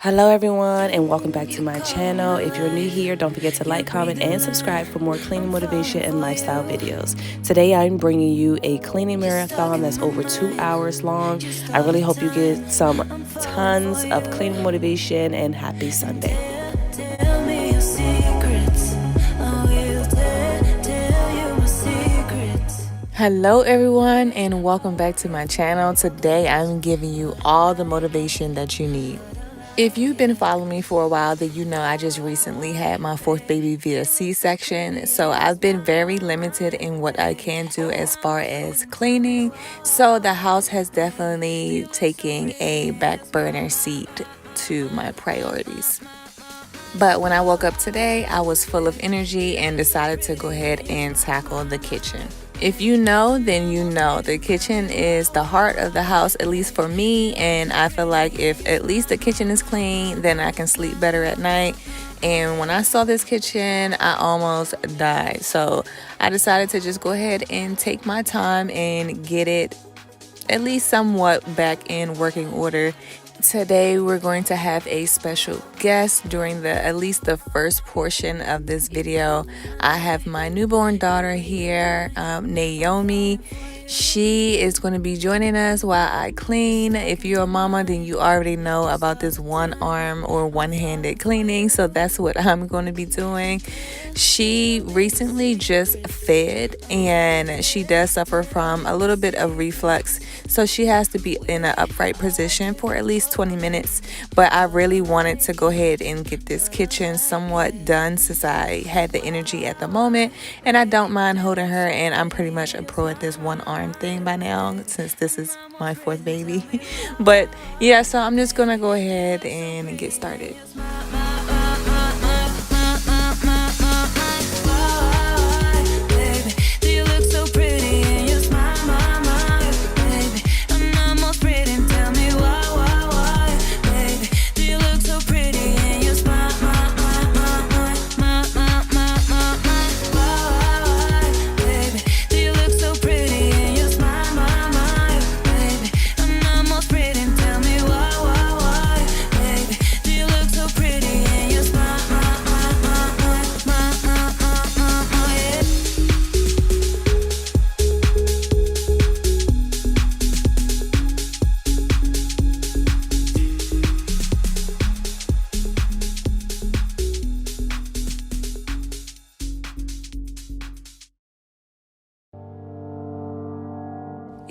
Hello everyone and welcome back to my channel. If you're new here, don't forget to like, comment, and subscribe for more cleaning motivation and lifestyle videos. Today I'm bringing you a cleaning marathon that's over 2 hours long. I really hope you get some tons of cleaning motivation and happy Sunday. Hello everyone and welcome back to my channel. Today I'm giving you all the motivation that you need. If you've been following me for a while, then you know I just recently had my fourth baby via C-section. So I've been very limited in what I can do as far as cleaning. So the house has definitely taken a back burner seat to my priorities. But when I woke up today, I was full of energy and decided to go ahead and tackle the kitchen. If you know, then you know. The kitchen is the heart of the house, at least for me. And I feel like if at least the kitchen is clean, then I can sleep better at night. And when I saw this kitchen, I almost died. So I decided to just go ahead and take my time and get it at least somewhat back in working order. Today we're going to have a special guest during at least the first portion of this video. I have my newborn daughter here, Naomi. She is going to be joining us while I clean. If you're a mama, then you already know about this one arm or one-handed cleaning. So that's what I'm going to be doing. She recently just fed and she does suffer from a little bit of reflux. So she has to be in an upright position for at least 20 minutes. But I really wanted to go ahead and get this kitchen somewhat done since I had the energy at the moment. And I don't mind holding her, and I'm pretty much a pro at this one arm thing by now since this is my fourth baby. But yeah, so I'm just gonna go ahead and get started.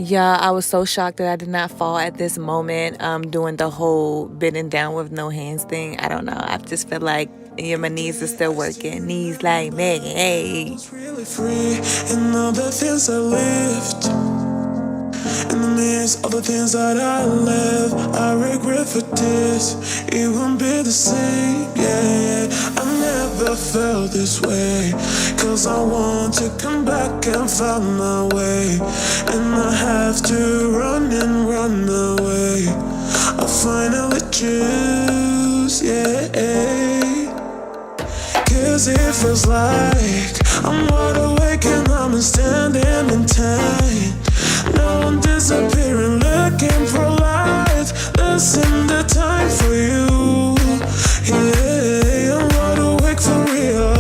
Yeah, I was so shocked that I did not fall at this moment doing the whole bending down with no hands thing. I don't know. I just feel like my knees are still working. Knees like Megan, hey. Really free in all the things I lived. In the midst of the things that I left, I regret for this. It won't be the same, yeah. I never felt this way, cause I want to come back and find my way. And I have to run and run away. I finally choose, yeah. Cause it feels like I'm wide awake and I'm standing in time. Now I'm disappearing, looking for light. Listen, the time for you. Yeah, I'm wide awake for real.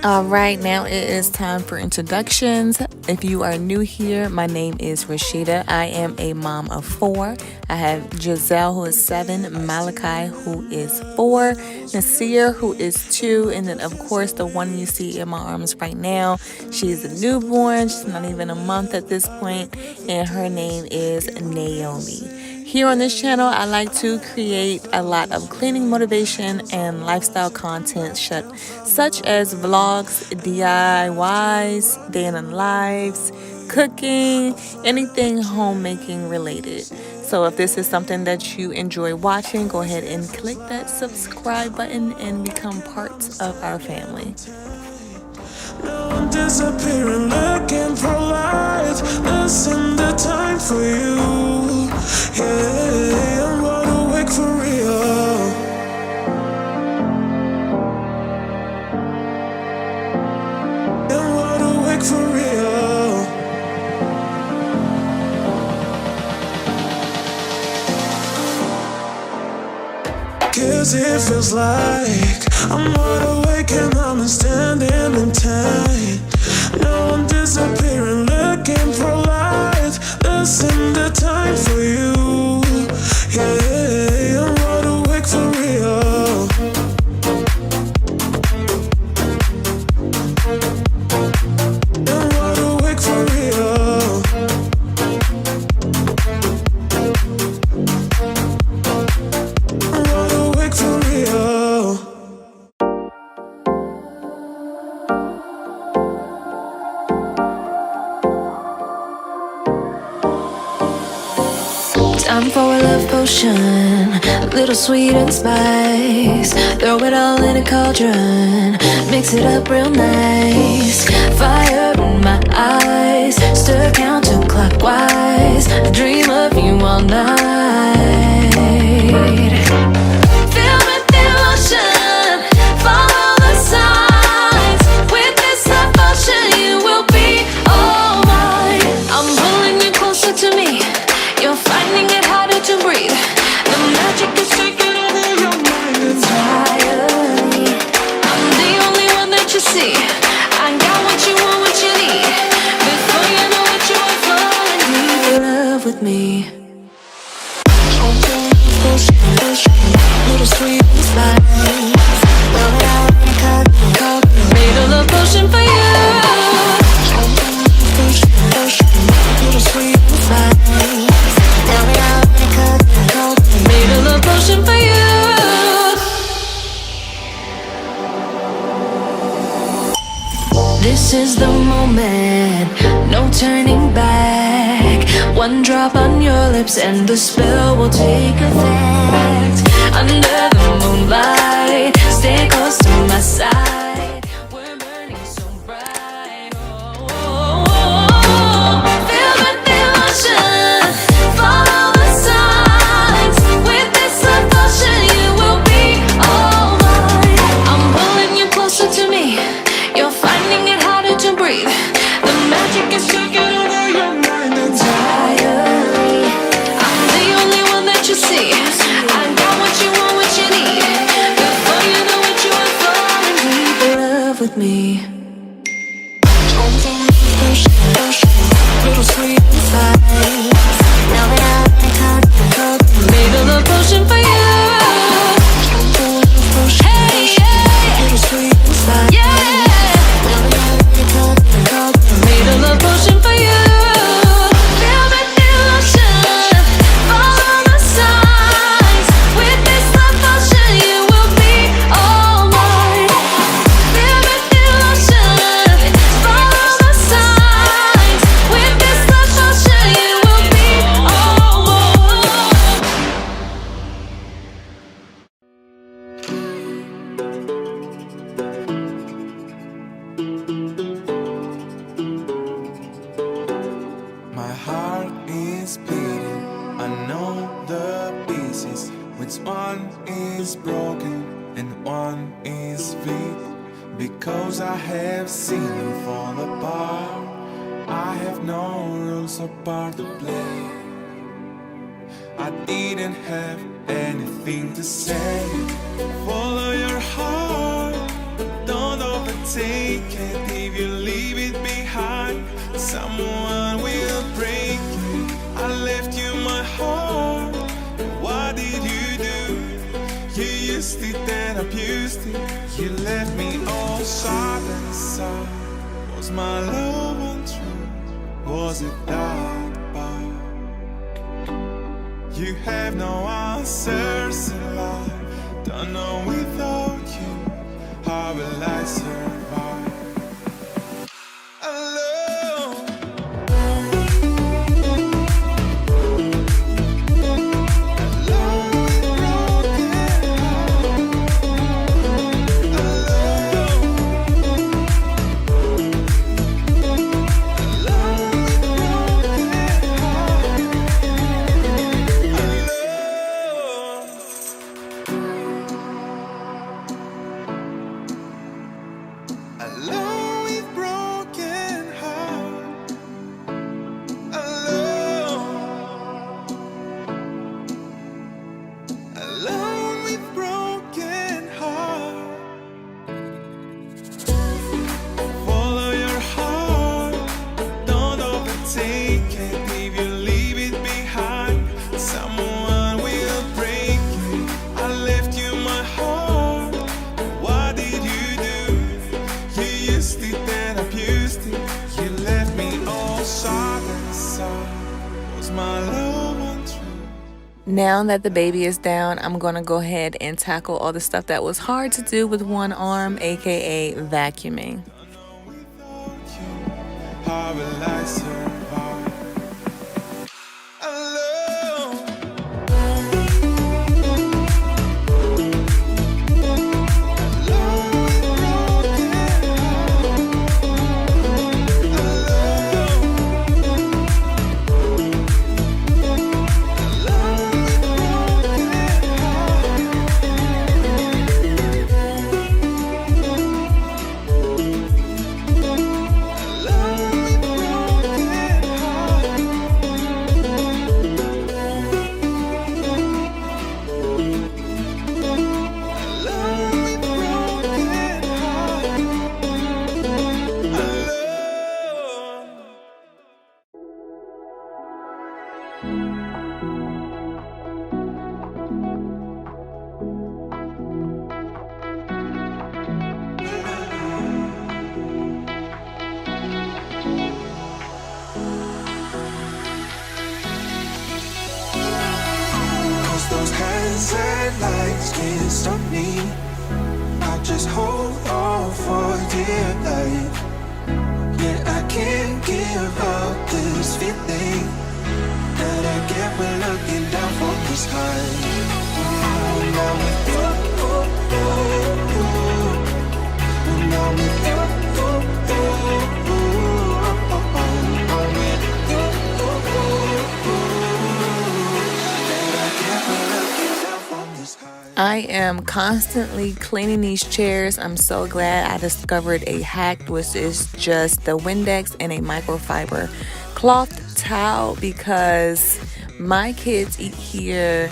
Alright, now it is time for introductions. If you are new here, my name is Rashida. I am a mom of 4. I have Giselle, who is 7, Malachi, who is 4, Nasir, who is 2, and then of course the one you see in my arms right now. She's a newborn. She's not even a month at this point, and her name is Naomi. Here on this channel, I like to create a lot of cleaning motivation and lifestyle content such as vlogs, DIYs, day in the lives, cooking, anything homemaking related. So if this is something that you enjoy watching, go ahead and click that subscribe button and become part of our family. Now I'm disappearing, looking for light. Listen, the time for you. Yeah, I'm wide awake for real. I'm wide awake for real. 'Cause it feels like I'm wide awake and I'm standing in time. Now I'm disappearing, looking for light. This ain't the time for you. Yeah, I'm wide awake for real. I'm wide awake for real. I'm wide awake for real. Time for a love potion, a little sweet and spice. Throw it all in a cauldron, mix it up real nice. Fire in my eyes, stir counterclockwise. I dream of you all night. Feel with emotion, follow the signs. With this love potion, you will be all mine. I'm pulling you closer to me. You're finding it harder to breathe. The magic is taking over your mind entirely. I'm the only one that you see. I got what you want, what you need. Before you know it, you are falling deep in love with me. Little sweet spice. Made a love potion for you. Little sweet spice. Made a love potion for you. This is the moment, no turning back. One drop on your lips and the spell will take effect. Under the moonlight, stay close to my side. We're burning so bright. Oh, oh, oh. Feel the emotion, follow the signs. With this love potion, you will be all mine. I'm pulling you closer to me. You're finding it harder to breathe. The magic is taking over your mind entirely. I'm the only one that you see. I got what you want, what you need. Before you know it, you are falling deep in love with me. Little sweet spice. Made a love potion for you. Hey, yeah. Little sweet spice. Yeah. Made a love potion for you. Feel the emotion, follow the signs. With this love potion, you will be all mine. Feel the emotion, follow the signs. With this love potion, you will be all mine. My heart is beating, I know the pieces. Which one is broken and one is weak? Because I have seen you fall apart. I have no rules or part to play. I didn't have anything to say. Follow your heart, don't overtake it. If you leave it behind, someone will break you. I left you my heart. What did you do? You used it and abused it. You left me all sad and sad. Was my love untrue? Was it that bad? You have no answers in life. Don't know without you, how will I survive? Alone. Was my love untrue? Now that the baby is down, I'm gonna go ahead and tackle all the stuff that was hard to do with one arm, aka vacuuming. How will I survive alone? Those hands and lights can't stop me. I just hold on for dear life. Yeah, I can't give up this feeling that I get when looking down from the sky. Now with you, now with you, I am constantly cleaning these chairs. I'm so glad I discovered a hack, which is just the Windex and a microfiber cloth towel, because my kids eat here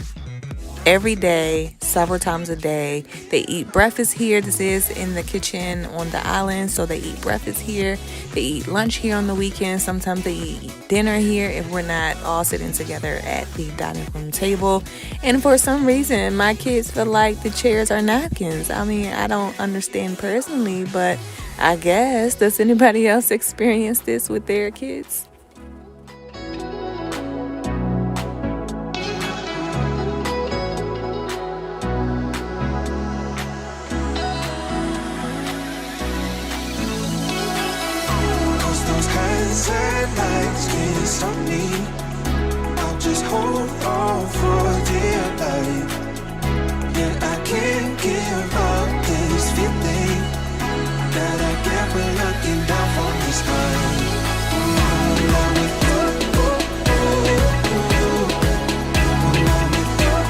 every day, several times a day. They eat breakfast here. This is in the kitchen on the island, so they eat breakfast here. They eat lunch here on the weekends. Sometimes they eat dinner here if we're not all sitting together at the dining room table. And for some reason, my kids feel like the chairs are napkins. I mean, I don't understand personally, but I guess. Does anybody else experience this with their kids? And lights can't stop me. I'll just hold on for dear life. Yeah, I can't give up this feeling that I get when looking down from the sky. Now with you, now with you,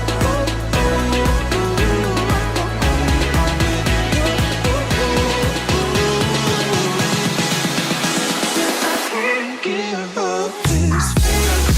give up this feeling.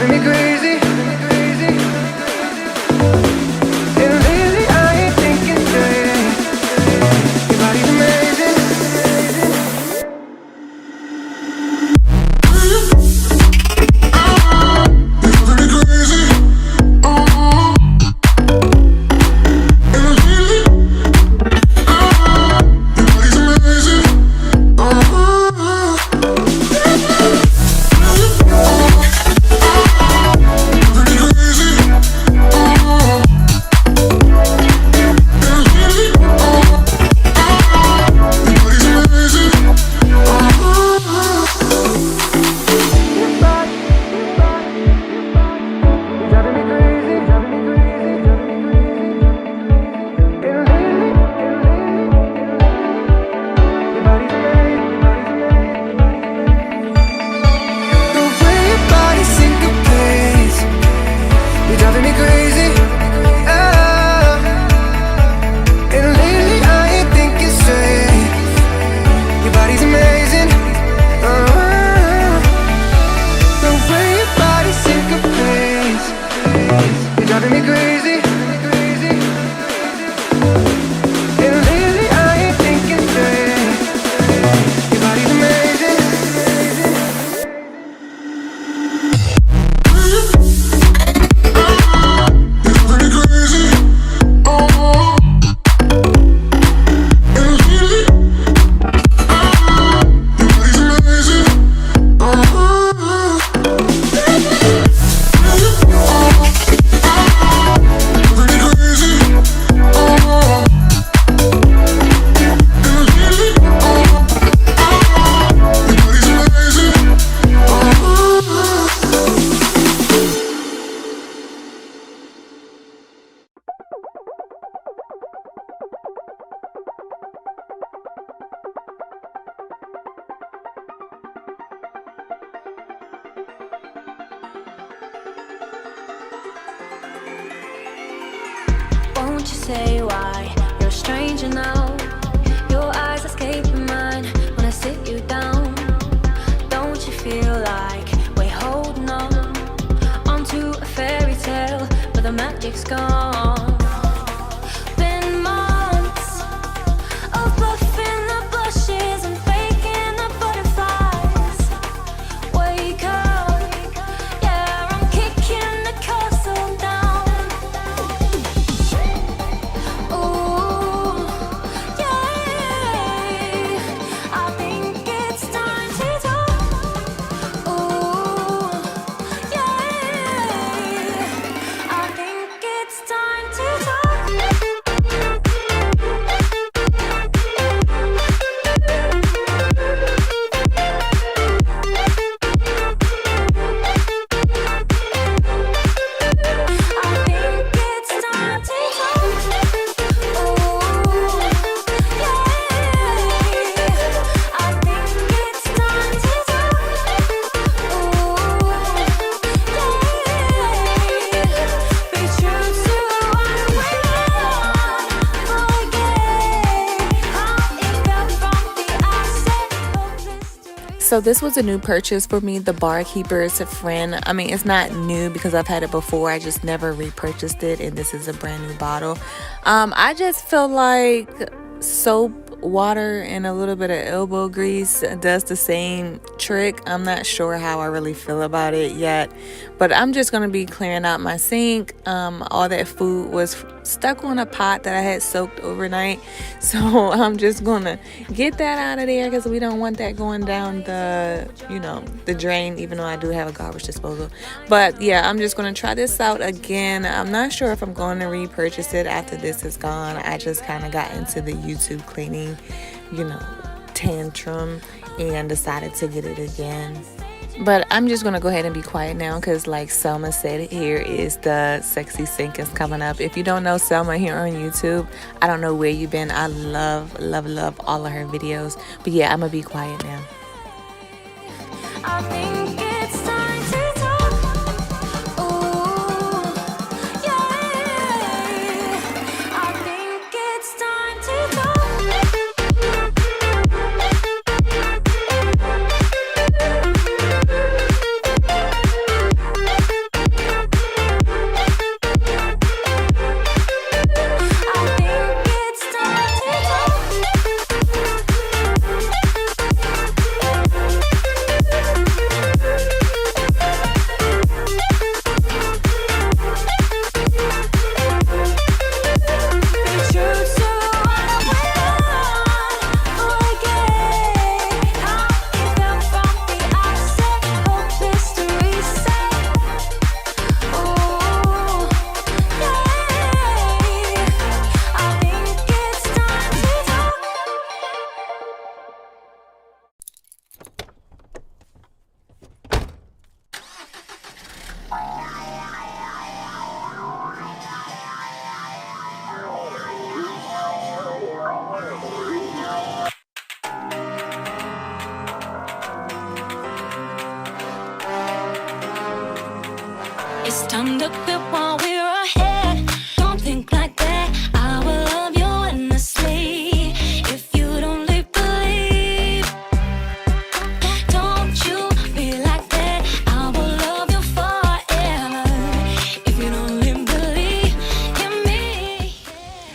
driving me crazy. And lately I ain't thinking straight. Your body's amazing. Won't you say why you're a stranger now? Your eyes escaping mine when I sit you down. Don't you feel like we're holding on onto a fairy tale, but the magic's gone? Been months of buffing the blushes and faking the butterflies. Wake up, yeah, I'm kicking the castle down. Ooh, yeah, I think it's time to talk. Ooh, yeah, I think it's time to talk. So this was a new purchase for me, the Barkeeper's Friend. I mean, it's not new because I've had it before. I just never repurchased it, and this is a brand new bottle. I just feel like soap, water, and a little bit of elbow grease does the same trick. I'm not sure how I really feel about it yet, but I'm just going to be clearing out my sink. All that food was stuck on a pot that I had soaked overnight, so I'm just going to get that out of there because we don't want that going down the drain, even though I do have a garbage disposal. But yeah, I'm just going to try this out again. I'm not sure if I'm going to repurchase it after this is gone. I just kind of got into the YouTube cleaning tantrum and decided to get it again. But I'm just going to go ahead and be quiet now because like Selma said, here is the sexy sink is coming up. If you don't know Selma here on YouTube, I don't know where you've been. I love, love, love all of her videos. But yeah, I'm going to be quiet now. I think it's time to talk. Ooh, yeah, I think it's time to talk. It's time to quit while we're ahead. Don't think like that. I will love you endlessly. If you don't believe, don't you be like that. I will love you forever. If you don't believe in me.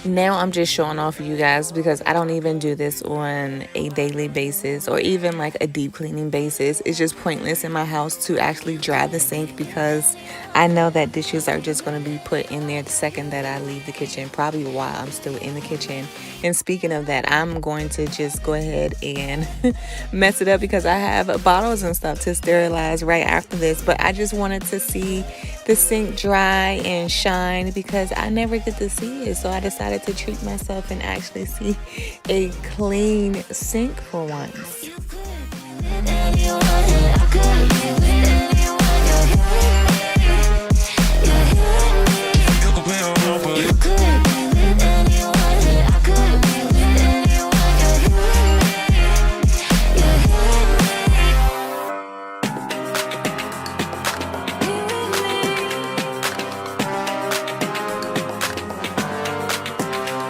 Now I'm just showing off for you guys because I don't even do this on a daily basis or even like a deep cleaning basis. It's just pointless in my house to actually dry the sink because I know that dishes are just going to be put in there the second that I leave the kitchen, probably while I'm still in the kitchen. And speaking of that, I'm going to just go ahead and mess it up because I have bottles and stuff to sterilize right after this. But I just wanted to see the sink dry and shine because I never get to see it. So I decided to treat myself and actually see a clean sink for once.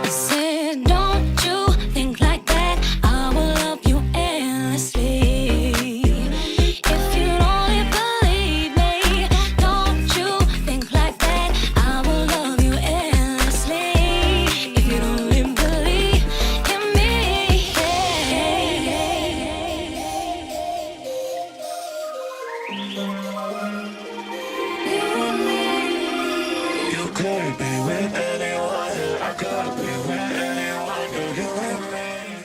Said, don't you think like that. I will love you endlessly. If you only believe me, don't you think like that. I will love you endlessly. If you only believe in me. You could be with anyone, I could be with anyone. You and me.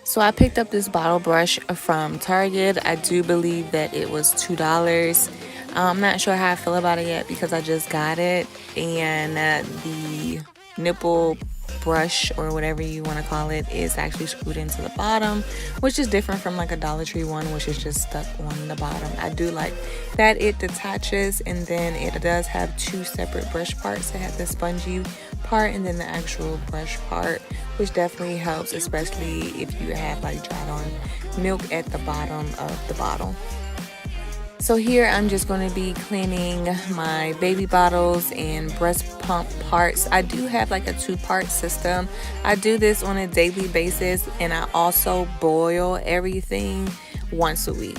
So I picked up this bottle brush from Target. I do believe that it was $2. I'm not sure how I feel about it yet because I just got it. And the nipple brush or whatever you want to call it is actually screwed into the bottom, which is different from like a Dollar Tree one, which is just stuck on the bottom. I do like that it detaches, and then it does have two separate brush parts. It has the spongy part and then the actual brush part, which definitely helps, especially if you have like dried on milk at the bottom of the bottle. So here I'm just going to be cleaning my baby bottles and breast pump parts. I do have like a 2-part system. I do this on a daily basis, and I also boil everything once a week.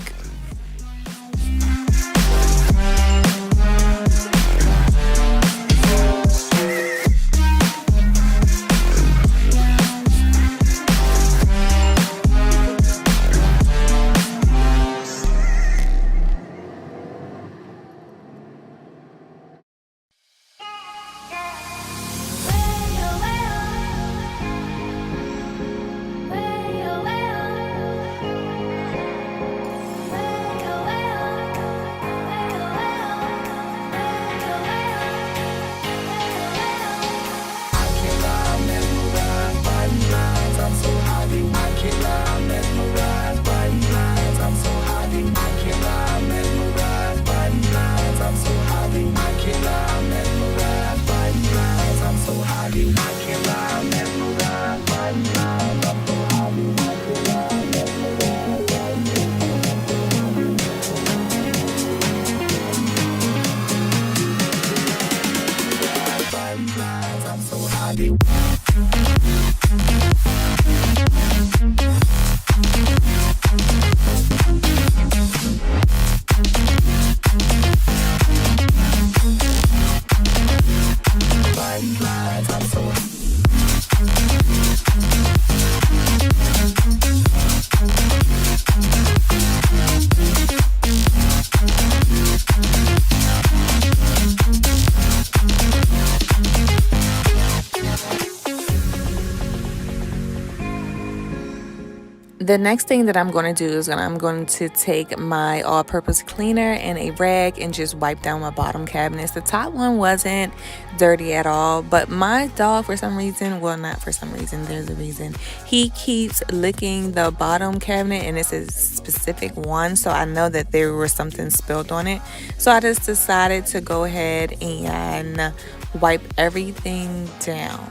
The next thing that I'm going to do is I'm going to take my all-purpose cleaner and a rag and just wipe down my bottom cabinets. The top one wasn't dirty at all, but my dog, for some reason, well, not for some reason, there's a reason, he keeps licking the bottom cabinet, and it's a specific one, so I know that there was something spilled on it. So I just decided to go ahead and wipe everything down.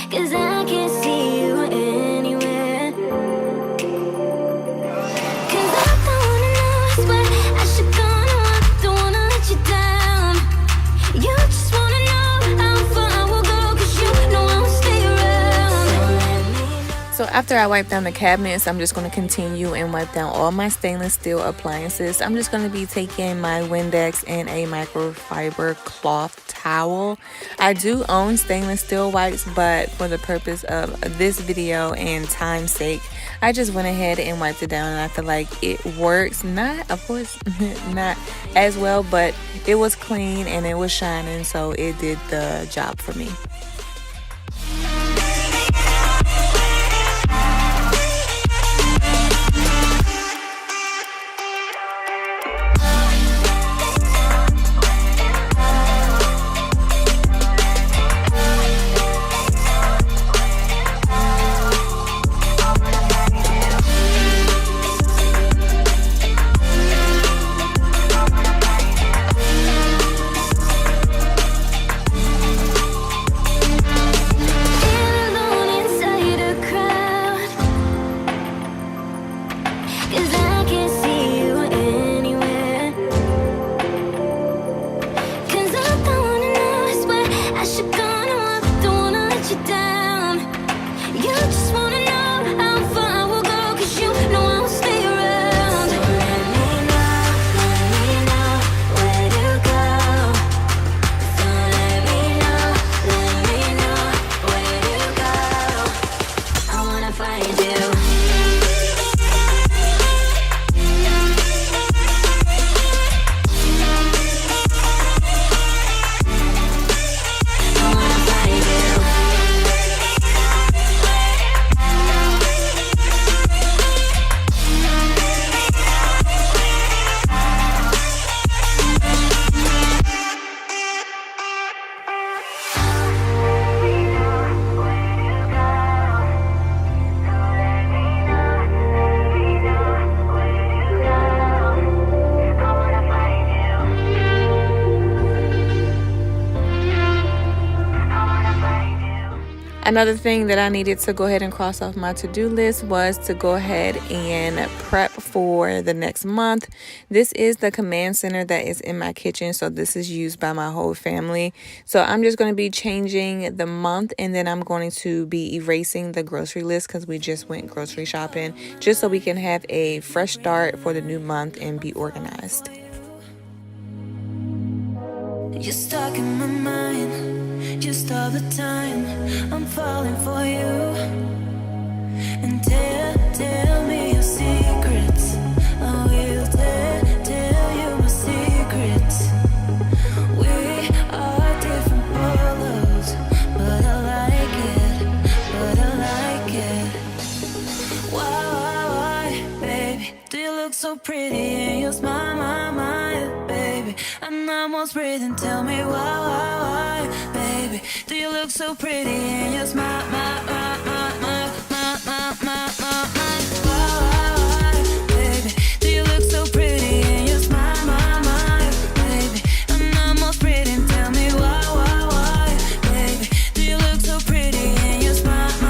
Cause I can't see you anywhere. Cause I don't wanna know, I swear I should go, no, I don't wanna let you down. You just wanna know how far I will go, cause you know I will stay around. So after I wipe down the cabinets, I'm just going to continue and wipe down all my stainless steel appliances. I'm just going to be taking my Windex and a microfiber cloth towel. I do own stainless steel wipes, but for the purpose of this video and time's sake, I just went ahead and wiped it down, and I feel like it works. Not, of course, not as well, but it was clean and it was shining, so it did the job for me. Another thing that I needed to go ahead and cross off my to-do list was to go ahead and prep for the next month. This is the command center that is in my kitchen, so this is used by my whole family. So I'm just going to be changing the month, and then I'm going to be erasing the grocery list because we just went grocery shopping, just so we can have a fresh start for the new month and be organized. You're stuck in my mind, just all the time. I'm falling for you. And tell me your secrets. I will tell you my secrets. We are different polos, but I like it. Why, baby? Do you look so pretty and you smile, my, baby? I'm almost breathing, tell me why, baby? Do you look so pretty and you smile, my, why, baby? Do you look so pretty and you smile, my, baby? I'm almost breathing, tell me why, baby? Do you look so pretty and you smile, yeah.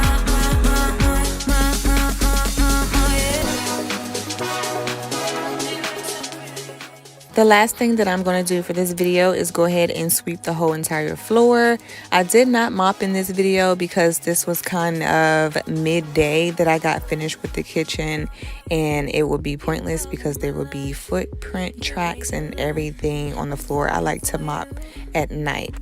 The last thing that I'm going to do for this video is go ahead and sweep the whole entire floor. I did not mop in this video because this was kind of midday that I got finished with the kitchen, and it would be pointless because there would be footprint tracks and everything on the floor. I like to mop at night.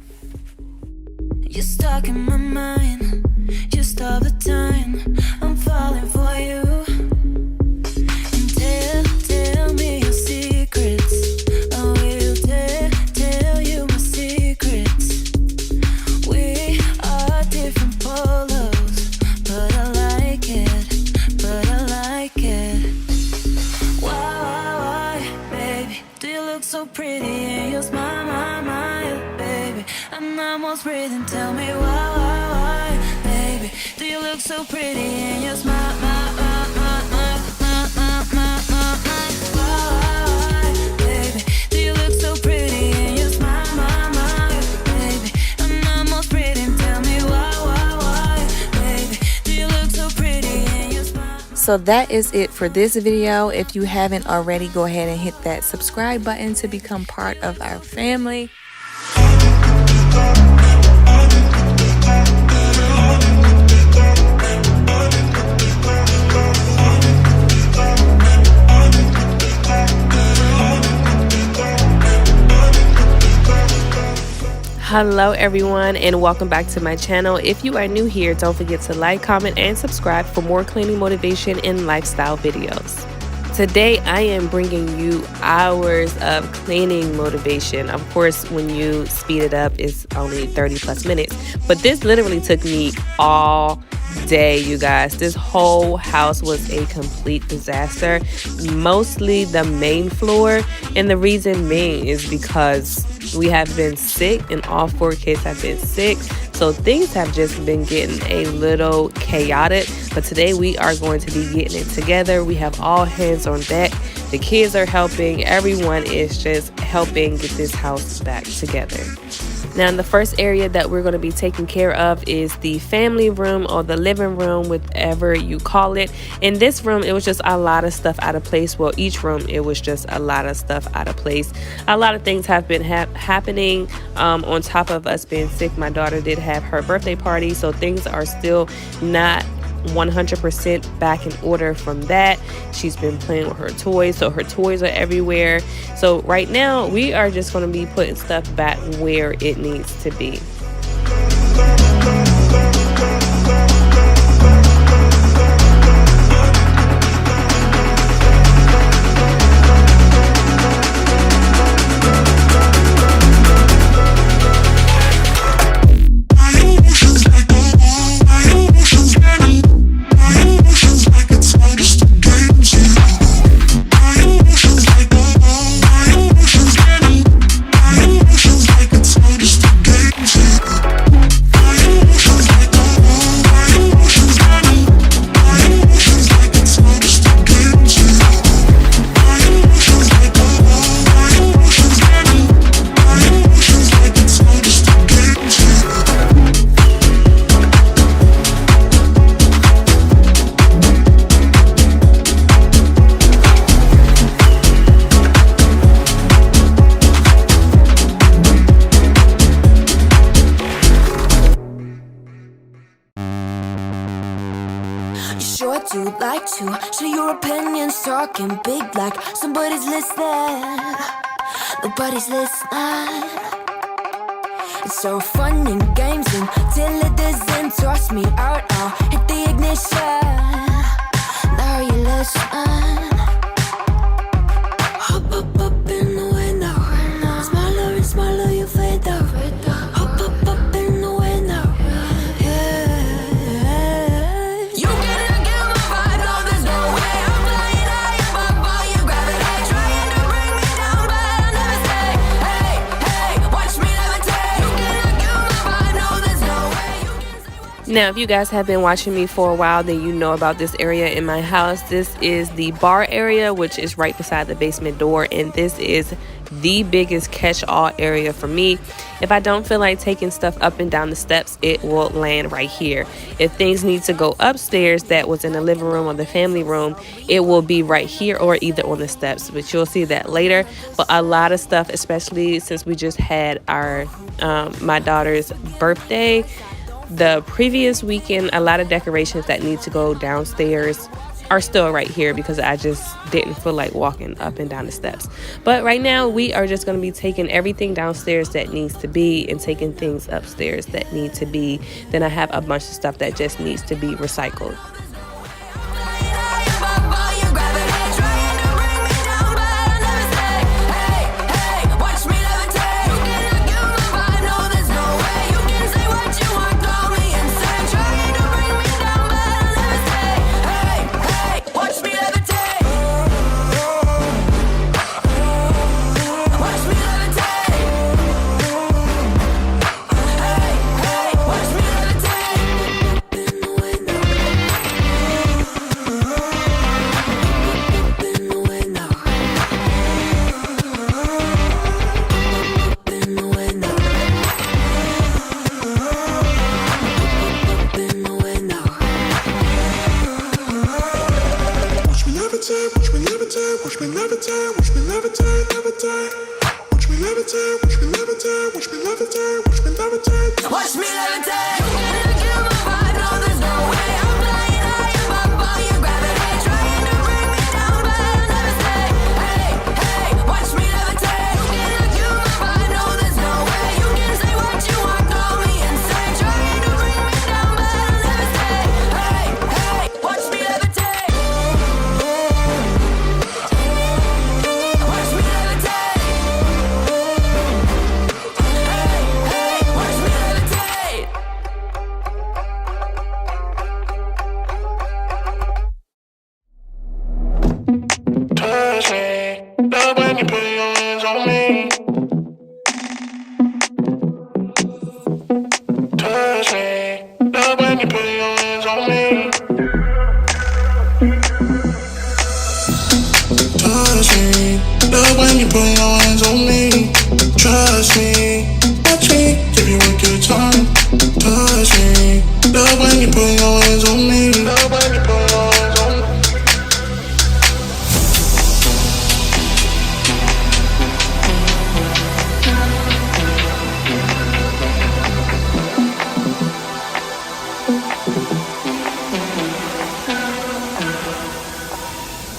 You're stuck in my mind, Just all the time, I'm falling for you. And tell me your secrets. I will tell you my secrets. We are different polos, but I like it. Why, baby? Do you look so pretty in your smile, my, baby? I'm almost breathing. Tell me why, baby? Do you look so pretty in your smile, why, baby? Do you look so pretty in your smile, baby? I'm almost breathing. Tell me why, baby? Do you look so pretty in your smile? So that is it for this video. If you haven't already, go ahead and hit that subscribe button to become part of our family. Hello everyone, and welcome back to my channel. If you are new here, don't forget to like, comment, and subscribe for more cleaning motivation and lifestyle videos. Today I am bringing you hours of cleaning motivation. Of course, when you speed it up, it's only 30 plus minutes, but this literally took me all day, you guys. This whole house was a complete disaster, mostly the main floor, and the reason being is because we have been sick and all 4 kids have been sick, so things have just been getting a little chaotic. But today we are going to be getting it together. We have all hands on deck. The kids are helping. Everyone is just helping get this house back together. Now, the first area that we're going to be taking care of is the family room, or the living room, whatever you call it. In this room, it was just a lot of stuff out of place. Well, each room, it was just a lot of stuff out of place. A lot of things have been happening on top of us being sick. My daughter did have her birthday party, so things are still not 100% back in order from that. She's been playing with her toys, so her toys are everywhere. So right now we are just going to be putting stuff back where it needs to be. Sure do like to share your opinions, talking big like somebody's listening. Nobody's listening. It's so fun and games until it doesn't. Toss me out, I'll hit the ignition. Now you listen. Hop up in the window. Smaller and smaller you fade out. Hop up in the window. You cannot get my vibe, no, there's no way. I'm flying high above you, gravity trying to bring me down, but I'll never stay. Hey, watch me levitate. You cannot get my vibe, no, there's no way. Now, if you guys have been watching me for a while, then you know about this area in my house. This is the bar area, which is right beside the basement door, and this is the biggest catch-all area for me. If I don't feel like taking stuff up and down the steps, it will land right here. If things need to go upstairs that was in the living room or the family room, it will be right here or either on the steps, but you'll see that later. But a lot of stuff, especially since we just had our my daughter's birthday the previous weekend, a lot of decorations that need to go downstairs are still right here because I just didn't feel like walking up and down the steps. But right now we are just going to be taking everything downstairs that needs to be and taking things upstairs that need to be. Then I have a bunch of stuff that just needs to be recycled.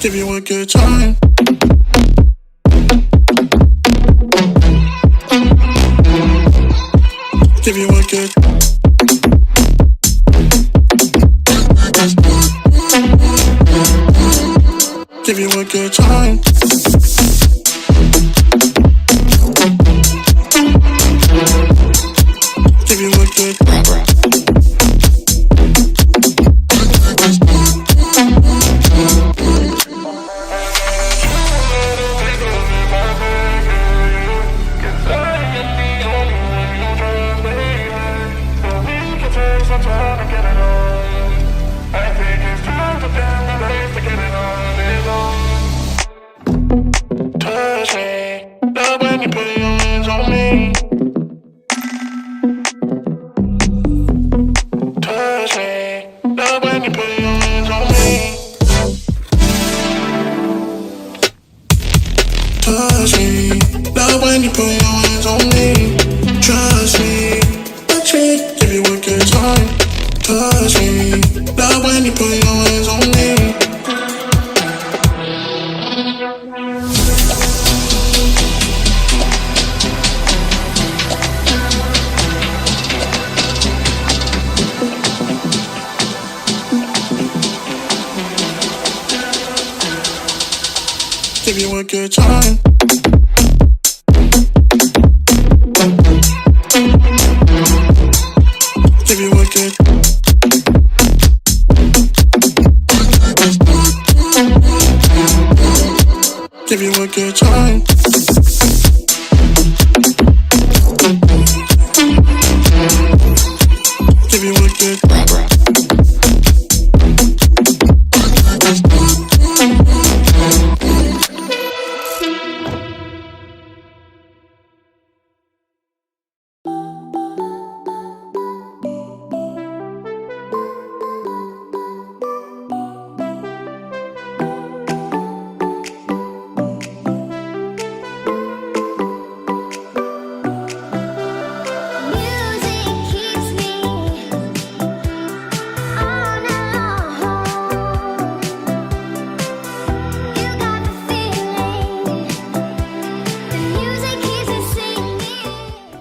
Give you a good time. Give you a good. Give you a good time. Give you a good. Give you a good time. Give you a good. Give you a good time. Give you a good.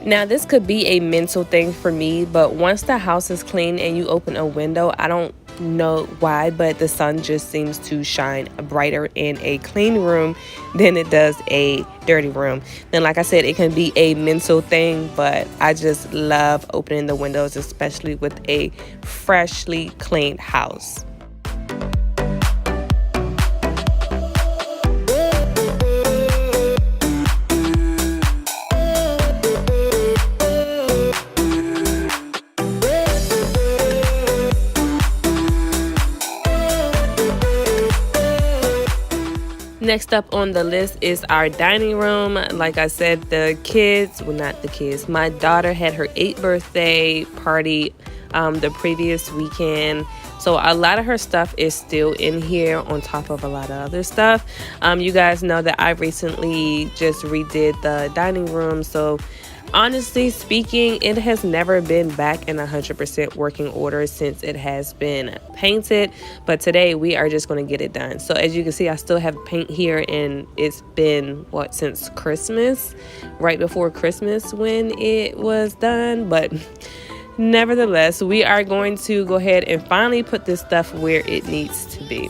Now, this could be a mental thing for me, but once the house is clean and you open a window, I don't know why, but the sun just seems to shine brighter in a clean room than it does a dirty room. Then, like I said, it can be a mental thing, but I just love opening the windows, especially with a freshly cleaned house. Next up on the list is our dining room. Like I said, my daughter had her 8th birthday party the previous weekend. So a lot of her stuff is still in here on top of a lot of other stuff. You guys know that I recently just redid the dining room. So honestly speaking, it has never been back in 100% working order since it has been painted. But today we are just going to get it done. So as you can see, I still have paint here, and it's been since Christmas, right before Christmas when it was done. But nevertheless, we are going to go ahead and finally put this stuff where it needs to be.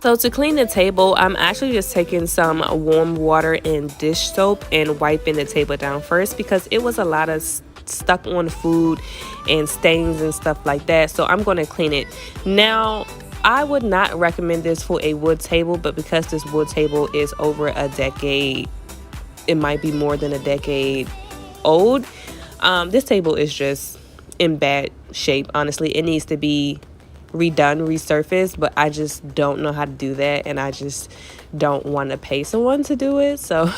So to clean the table, I'm actually just taking some warm water and dish soap and wiping the table down first, because it was a lot of stuck on food and stains and stuff like that. So I'm going to clean it. Now, I would not recommend this for a wood table, but because this wood table is over a decade, it might be more than a decade old, this table is just in bad shape. Honestly, it needs to be redone, resurfaced, but I just don't know how to do that, and I just don't want to pay someone to do it. So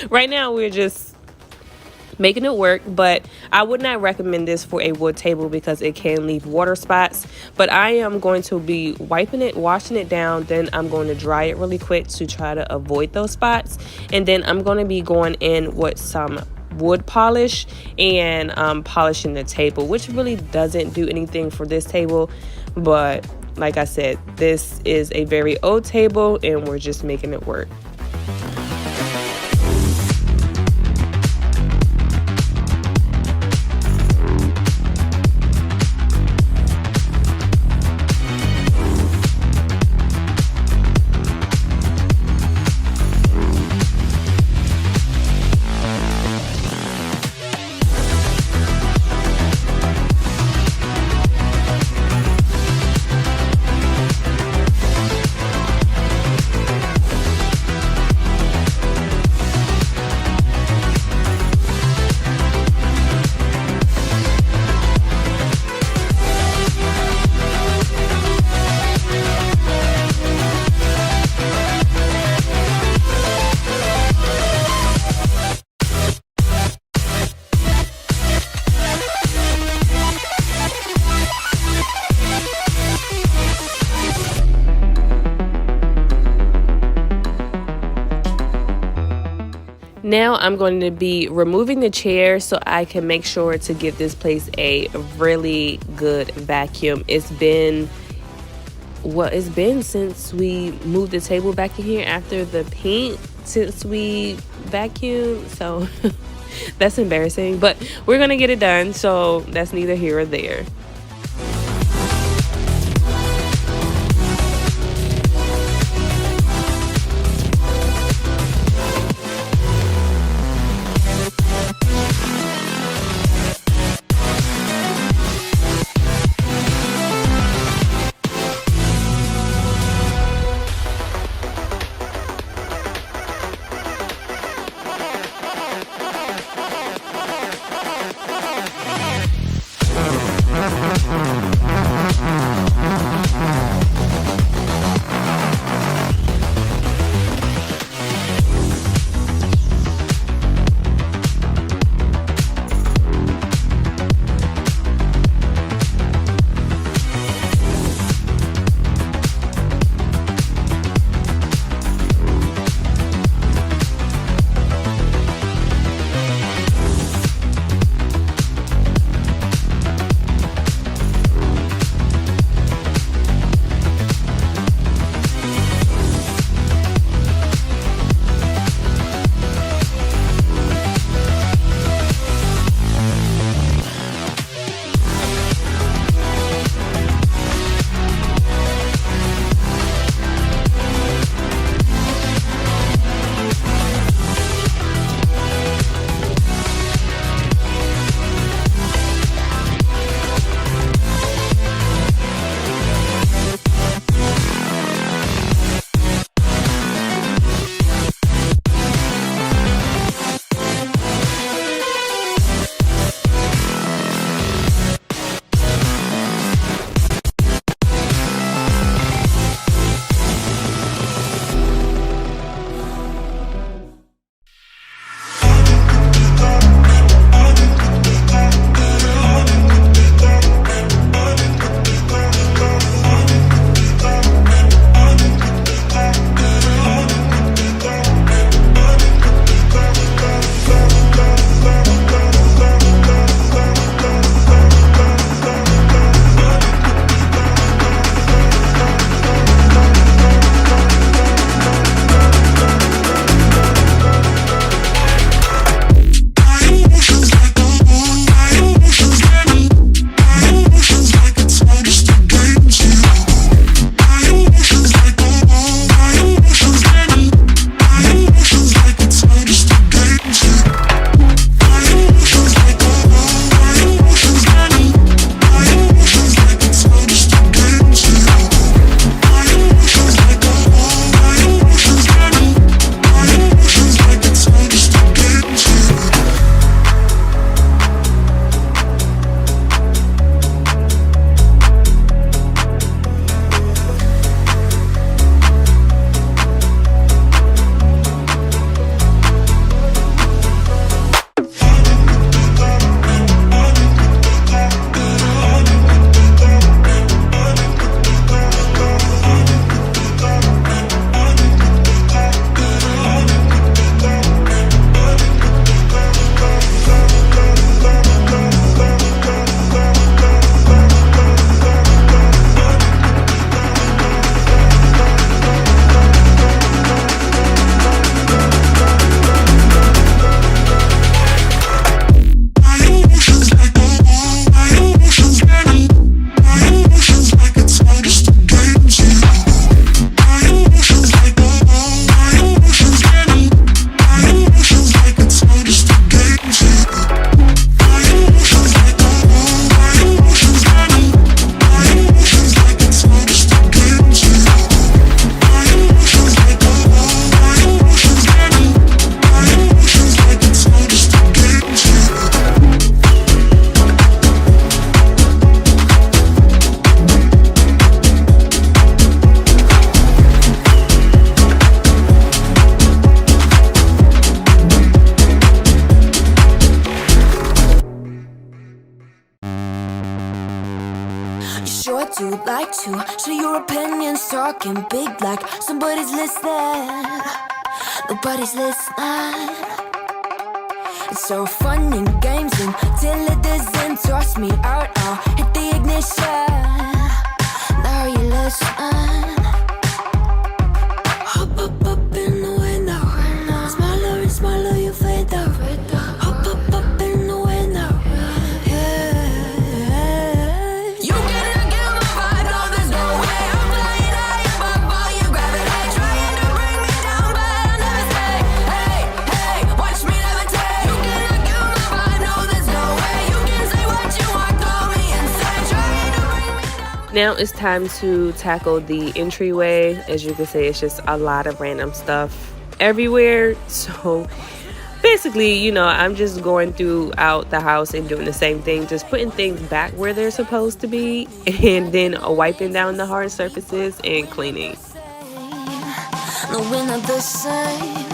right now we're just making it work, but I would not recommend this for a wood table because it can leave water spots. But I am going to be wiping it, washing it down, then I'm going to dry it really quick to try to avoid those spots, and then I'm going to be going in with some wood polish and polishing the table, which really doesn't do anything for this table. But like I said, this is a very old table and we're just making it work. Now I'm going to be removing the chair so I can make sure to give this place a really good vacuum. It's been since we moved the table back in here after the paint, since we vacuumed. So that's embarrassing, but we're going to get it done. So that's neither here or there. to share your opinions, talking big like somebody's listening. Nobody's listening. It's so fun and games until it doesn't. Toss me out, I'll hit the ignition. Now you listen. Hop up in the window. Smaller and smaller you fade out. Hop up in the window. Yeah. You cannot get my vibe, no, there's no way. I'm flying high above all your gravity, trying to bring me down, but I'll never stay. Hey, hey, watch me levitate. You cannot get my vibe, no, there's no way. You can say what you want, call me insane, trying to bring me down. Now it's time to tackle the entryway. As you can see, it's just a lot of random stuff everywhere. So basically, you know, I'm just going throughout the house and doing the same thing, just putting things back where they're supposed to be, and then wiping down the hard surfaces and cleaning. No, we're not the same.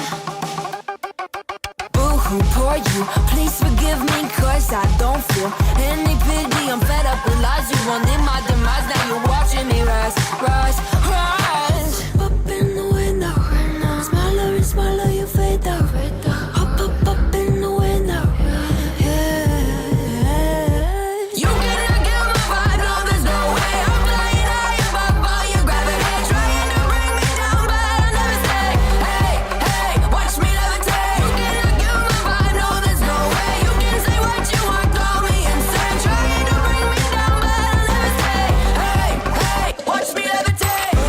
Boo-hoo, poor you. Please forgive me, cause I don't feel any pity. I'm fed up with lies. You wanted my demise. Now you're watching me rise, rise, rise. Up in the window. Smaller and smaller you fade out. Up in the window. Yeah. You cannot get my vibe, no, there's no way. I'm flying high above all your gravity, trying to bring me down, but I'll never stay. Hey, hey, watch me levitate. You cannot get my vibe, no, there's no way. You can say what you want, call me insane, trying to bring me down, but I'll never stay. Hey, hey, watch me levitate.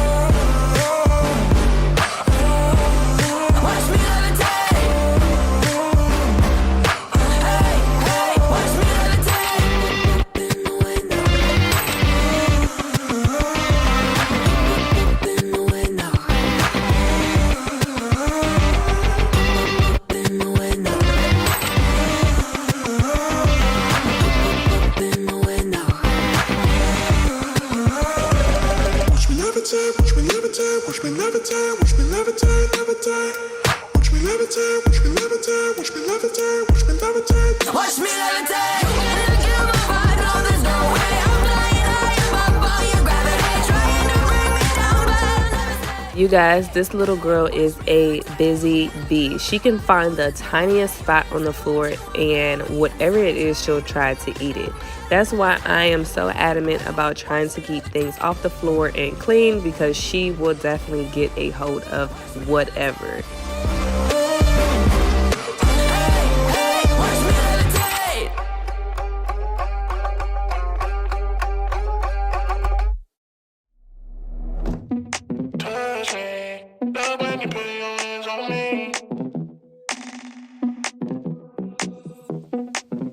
Watch me levitate. Hey, hey, watch me levitate. Up in the window. Up in the window. Up in the window. Up in the window. Watch me levitate, watch me levitate, watch me levitate, watch me levitate, levitate. Watch me levitate, watch me levitate, watch me levitate, watch me levitate. Watch me levitate. You cannot get my vibe, no, there's no way. I'm flying high above all your gravity, trying to bring me down, but I'll never stay. You guys, this little girl is a busy bee. She can find the tiniest spot on the floor, and whatever it is, she'll try to eat it. That's why I am so adamant about trying to keep things off the floor and clean, because she will definitely get a hold of whatever. Hey, watch me levitate. Touch me, love when you put your hands on me.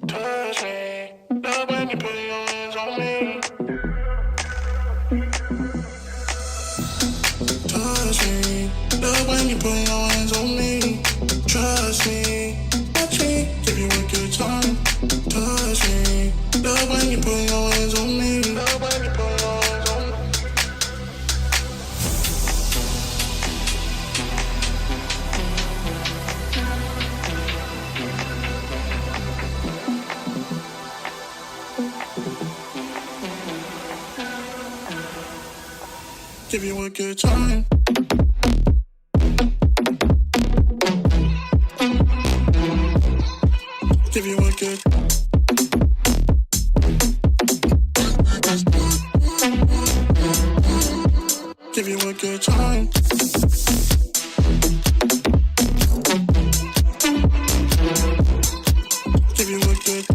Touch me, love when you put your hands on me. Touch me, love when you put your hands on me. Trust me, watch me, give you a good time. Touch me, love when you put your hands on me. Love when you put your hands on me. Give you a good time. Give you a good. Give you a good time. Give you a good.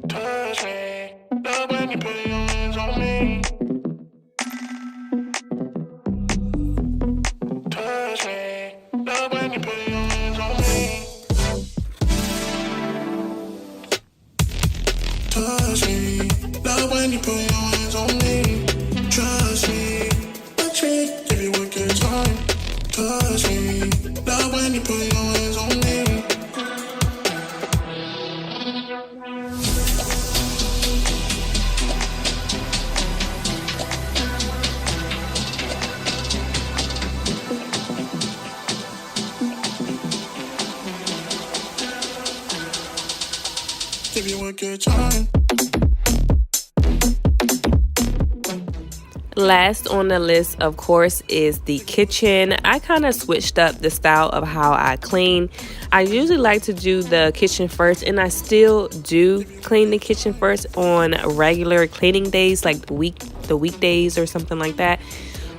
Touch me, love when you put your hands on me. Touch me, love when you put your hands on me. Touch me, love when you put your hands on me. Trust me, touch me, give you a good time. Touch me, love when you put your hands on me. you a good time. Last on the list, of course, is the kitchen. I kind of switched up the style of how I clean. I usually like to do the kitchen first, and I still do clean the kitchen first on regular cleaning days, like the weekdays or something like that.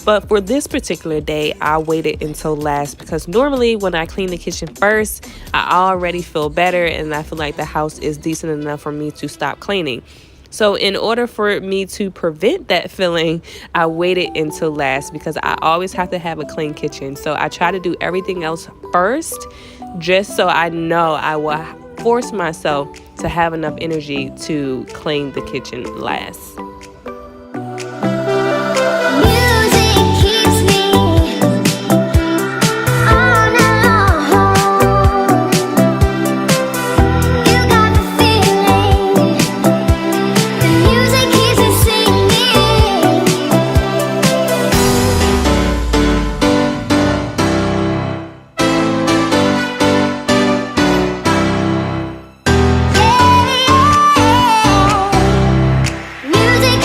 But for this particular day, I waited until last because normally when I clean the kitchen first, I already feel better and I feel like the house is decent enough for me to stop cleaning. So in order for me to prevent that feeling, I waited until last because I always have to have a clean kitchen. So I try to do everything else first, just so I know I will force myself to have enough energy to clean the kitchen last. Music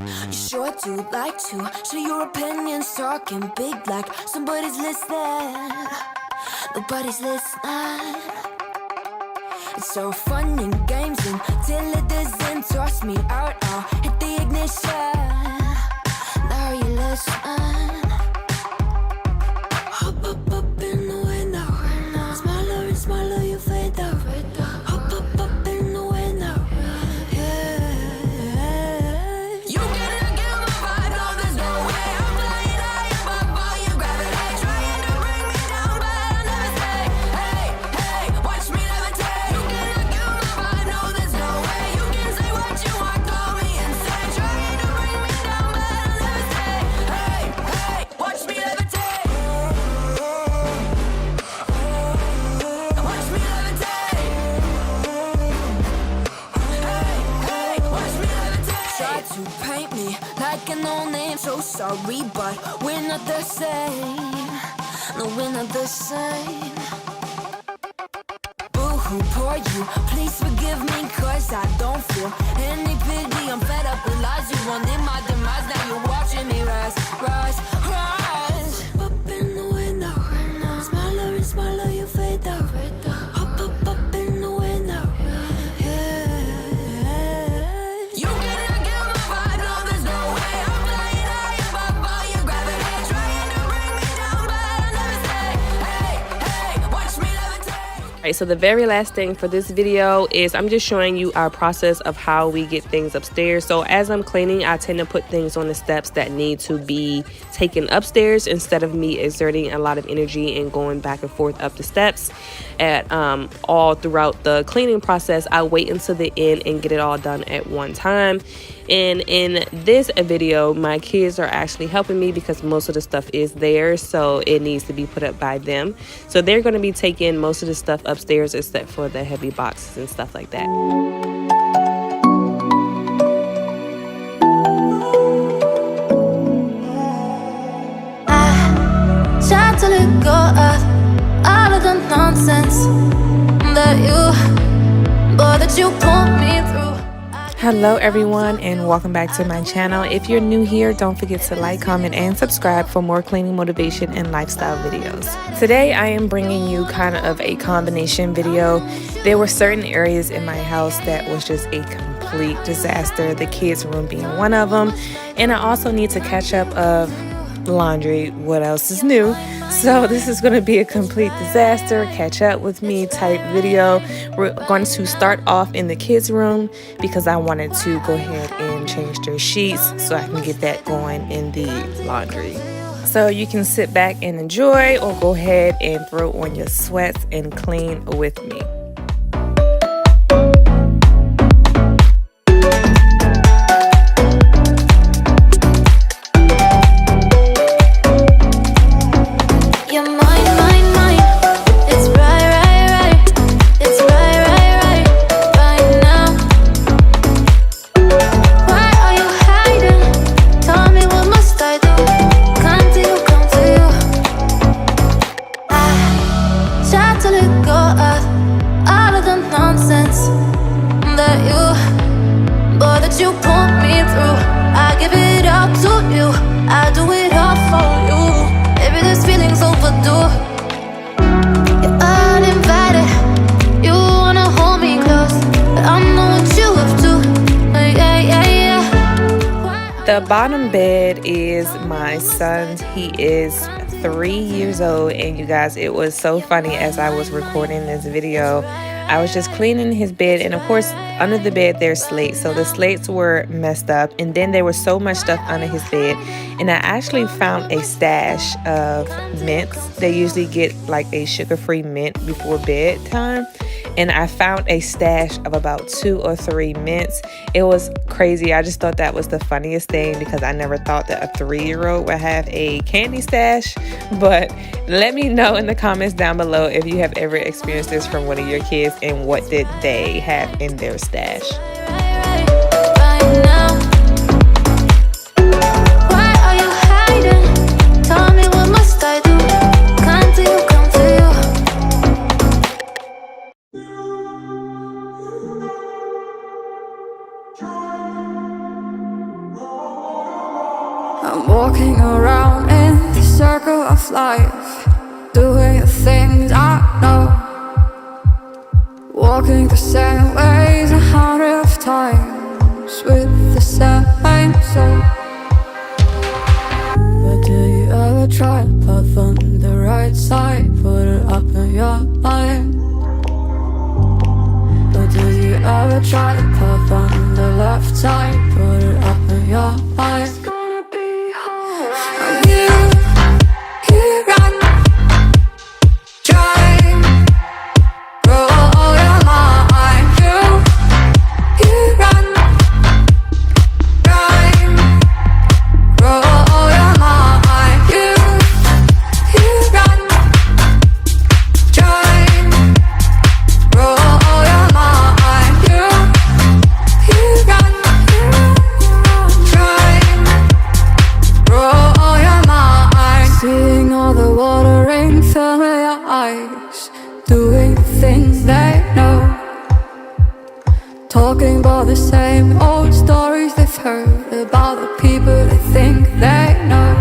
You sure do like to share your opinions, talking big like somebody's listening. Nobody's listening. It's so fun and games until it doesn't. Toss me out, I'll hit the ignition. Now you listen. Hop up in the window. Smaller and smaller you fade out. Hop up in the window. Yeah. You cannot get my vibe, no, there's no way. I'm flying high above all your gravity, trying to bring me down, but I'll never stay. Hey, hey, watch me levitate. You cannot get my vibe, no, there's no way. You can say what you want, call me insane, trying to bring me down, but I'll never stay. Hey, hey, watch me levitate. Watch me levitate. Hey, watch me levitate. Try to paint me like a no-name, so sorry, but we're not the same. No, we're not the same. Boo-hoo, poor you, please forgive me, cause I don't feel any pity. I'm fed up with lies, you wanted my demise, now you're watching me rise, rise, rise. Up in the window, smaller and smaller you fade out. Up in the window, yeah. You cannot get my vibe, no, there's no way. I'm flying high above all your gravity, trying to bring me down, but I'll never stay. Hey, hey, watch me levitate. Alright, so the very last thing for this video is I'm just showing you our process of how we get things upstairs. So as I'm cleaning, I tend to put things on the steps that need to be taken upstairs instead of me exerting a lot of energy and going back and forth up the steps. At all throughout the cleaning process, I wait until the end and get it all done at one time. And in this video, my kids are actually helping me because most of the stuff is theirs, so it needs to be put up by them. So they're going to be taking most of the stuff upstairs except for the heavy boxes and stuff like that. Try to let go of all of the nonsense that you pulled me through. Hello everyone and welcome back to my channel. If you're new here, don't forget to like, comment, and subscribe for more cleaning motivation and lifestyle videos. Today I am bringing you kind of a combination video. There were certain areas in my house that was just a complete disaster, the kids' room being one of them, and I also need to catch up of laundry. What else is new? So this is going to be a complete disaster, catch up with me type video. We're going to start off in the kids' room because I wanted to go ahead and change their sheets so I can get that going in the laundry. So you can sit back and enjoy, or go ahead and throw on your sweats and clean with me. The bottom bed is my son's. He is 3 years old, and you guys, it was so funny as I was recording this video. I was just cleaning his bed, and of course under the bed there's slates, so the slates were messed up, and then there was so much stuff under his bed, and I actually found a stash of mints. They usually get like a sugar-free mint before bedtime, and I found a stash of about 2 or 3 mints. It was crazy. I just thought that was the funniest thing because I never thought that a 3-year-old would have a candy stash. But let me know in the comments down below if you have ever experienced this from one of your kids and what did they have in their stash. I'm walking around in the circle of life, doing the things I know, walking the same ways 100 times with the same soul. But do you ever try to path on the right side, put it up in your mind? But do you ever try to path on the left side, put it up in your mind? It's gonna be alright. And you run, drive, roll your mind. You run, drive, roll your mind. You run, drive, roll your mind. You run, drive, roll your mind. Seeing all the watering fill your eyes, doing the things they know, talking about the same old stories they've heard about the people they think they know.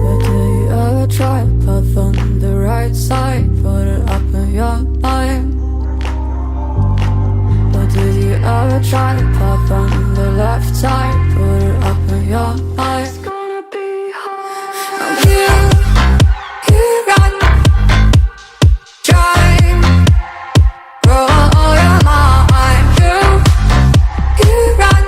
But do you ever try to path on the right side, put it up in your mind? But do you ever try to path on the left side, put it up in your mind? It's gonna be hard. And you run, drive, roll your mind. You run,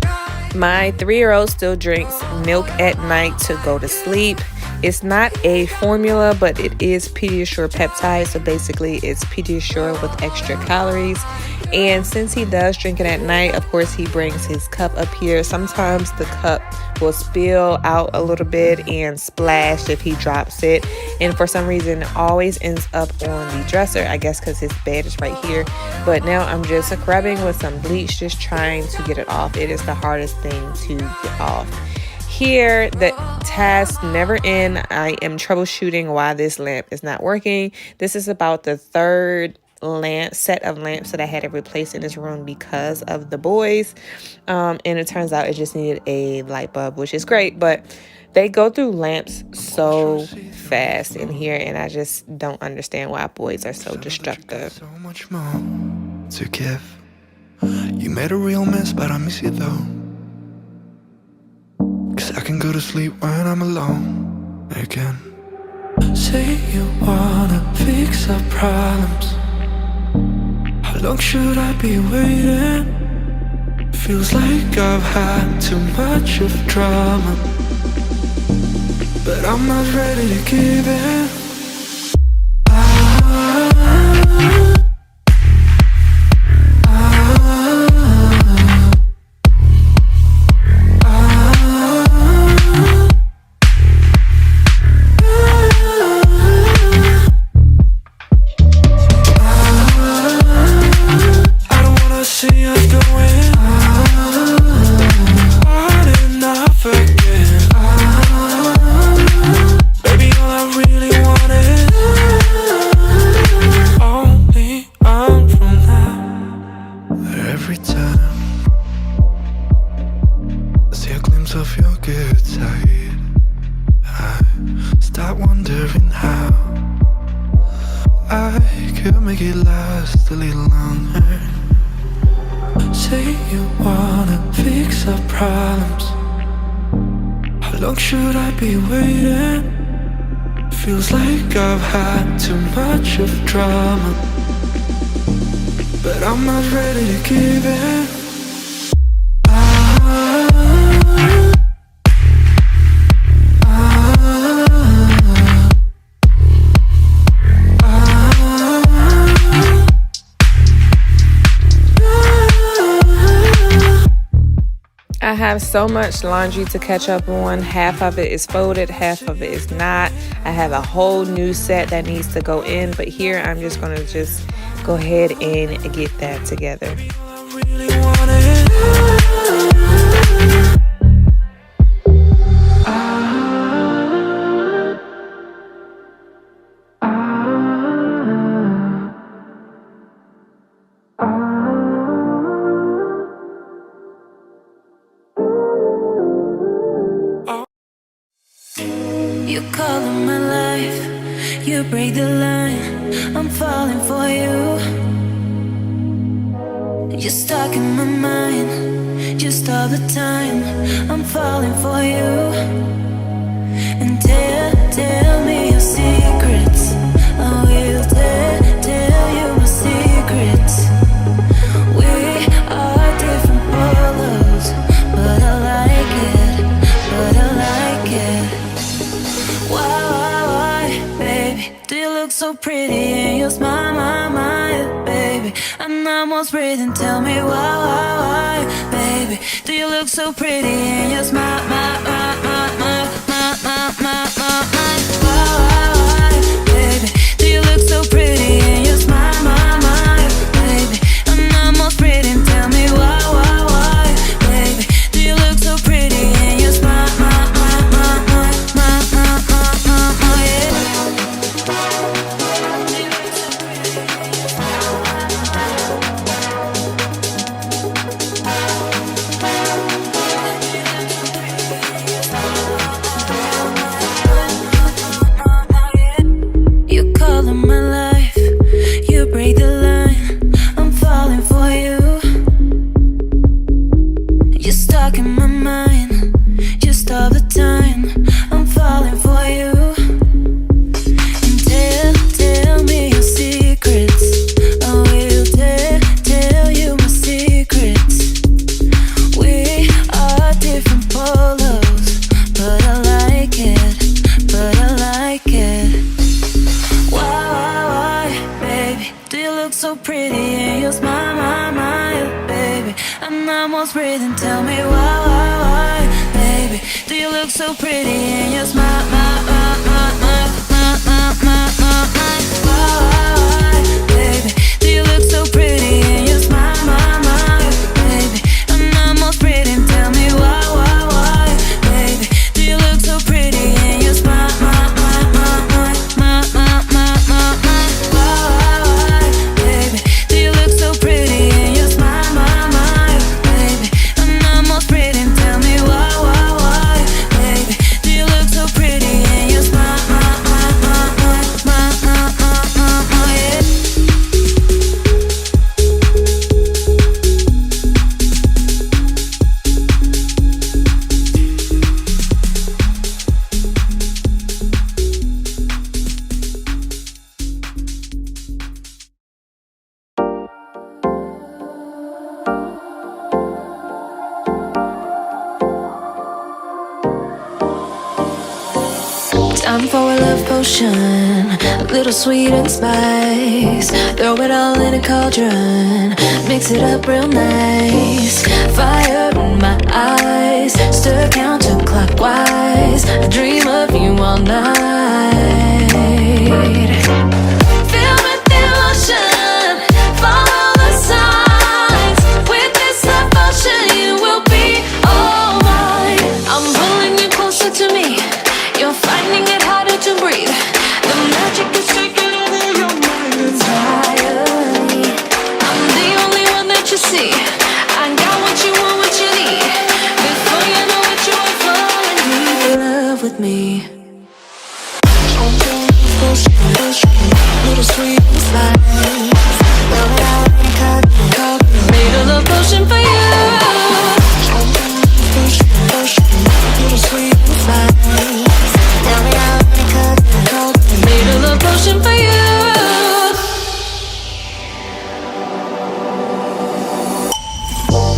drive. My 3-year-old still drinks milk at night to go to sleep. It's not a formula, but it is Pediasure peptide. So basically it's Pediasure with extra calories. And since he does drink it at night, of course, he brings his cup up here. Sometimes the cup will spill out a little bit and splash if he drops it. And for some reason, it always ends up on the dresser, I guess because his bed is right here. But now I'm just scrubbing with some bleach, just trying to get it off. It is the hardest thing to get off. Here, the task never end. I am troubleshooting why this lamp is not working. This is about the third set of lamps that I had to replace in this room because of the boys. And it turns out it just needed a light bulb, which is great, but they go through lamps so fast in here, and I just don't understand why boys are so destructive. So much more to give. You made a real mess, but I miss you though. 'Cause I can go to sleep when I'm alone again. Say you wanna fix our problems. How long should I be waiting? Feels like I've had too much of drama, but I'm not ready to give in. Feels like I've had too much of drama, but I'm not ready to give in. I have so much laundry to catch up on. Half of it is folded, half of it is not. I have a whole new set that needs to go in, but here I'm just going to just go ahead and get that together. You call in my life, you break the line, I'm falling for you. You're stuck in my mind, just all the time, I'm falling for you. And tell me your secrets, I will tell you my secrets. We are different polos, but I like it, but I like it. Why, baby, do you look so pretty and your smile, my, baby? I'm almost breathing, tell me why, baby, do you look so pretty and your smile, my, why, baby, do you look so pretty and your smile, my, baby? I'm almost breathing, tell me why, baby, do you look so pretty and your smile, time for a love potion, a little sweet and spice. Throw it all in a cauldron, mix it up real nice. Fire in my eyes, stir counterclockwise. I dream of you all night. Filled with emotion, follow the signs. With this love potion, you will be all mine. I'm pulling you closer to me. You're finding it harder to breathe. The magic is taking over your mind entirely. I'm the only one that you see. I got what you want, what you need. Before you know it, you are falling deep in love with me. Little sweet and spice. Made a love potion for you. Little sweet and spice. Made a love potion for you.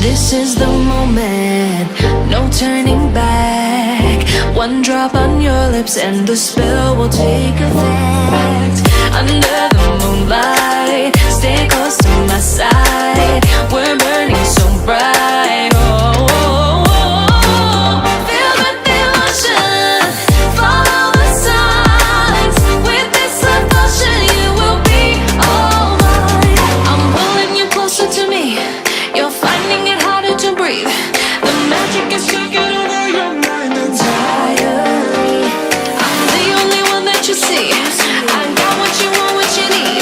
This is the moment, no turning back. One drop on your lips and the spell will take effect. Under the moonlight, stay close to my side. We're burning so bright. Oh, oh, oh, oh. Feel the emotion, follow the signs. With this love potion, you will be all mine. I'm pulling you closer to me. You're finding it harder to breathe. The magic is taking over your mind entirely. I'm the only one that you see. I got what you want, what you need.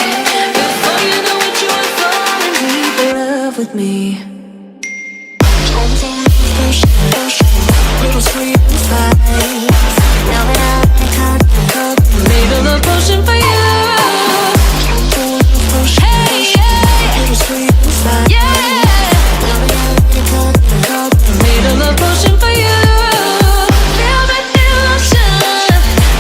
Before you know it, you are falling deep in love with me. Little sweet and spice. Made a love potion for you. Hey, yeah. Yeah. Made a love potion for you. Feel the illusion.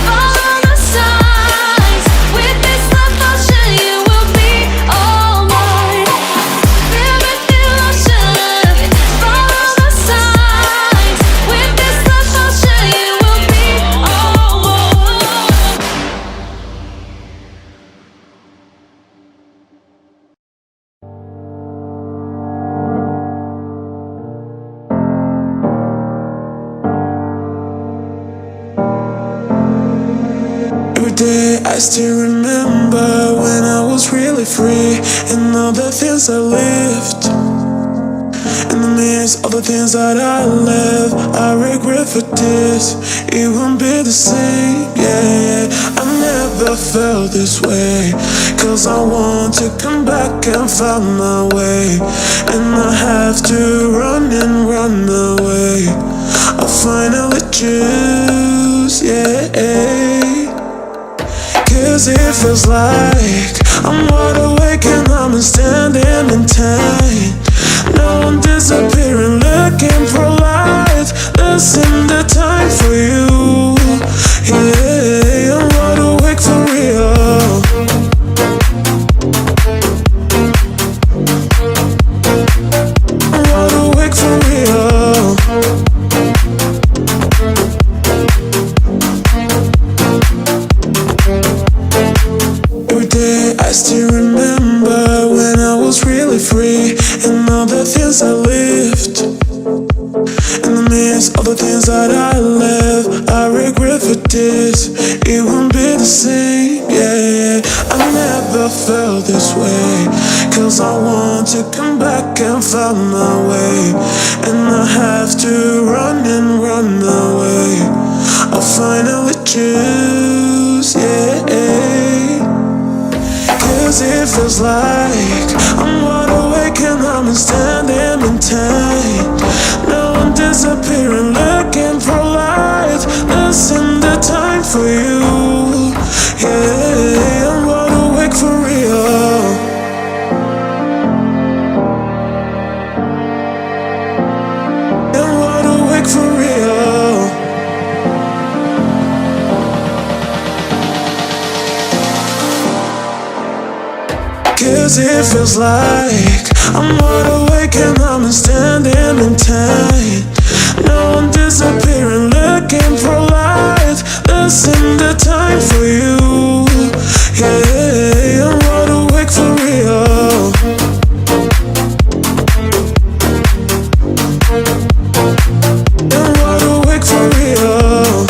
Follow the signs. With this love potion, you will be all mine. Feel the illusion. Follow the signs. With this love potion, you will be all mine. Every day I still remember when I was really free and all the things I lived. In the midst of the things that I left, I regret for this. It won't be the same, yeah. I never felt this way, cause I want to come back and find my way. And I have to run and run away. I finally choose, yeah. Cause it feels like I'm wide awake and I'm standing in time. Now I'm disappearing, looking for light. Losing the time for you. Yeah, I'm wide awake for real. I'm wide awake for real. Every day I still remember when I was really free and all the things I lived. In the midst of the things that I left, I regret for this. It won't be the same, yeah. I never felt this way, cause I want to come back and find my way. And I have to run and run away. I finally choose, yeah. Cause it feels like I'm wide awake and I'm standing in time. Now I'm disappearing, looking for light. Losing the time for you. Yeah, I'm wide awake for real. I'm wide awake for real. Cause it feels like I'm wide awake and I'm standing in time. Now I'm disappearing, looking for light. Losing the time for you. Yeah, I'm wide awake for real. I'm wide awake for real.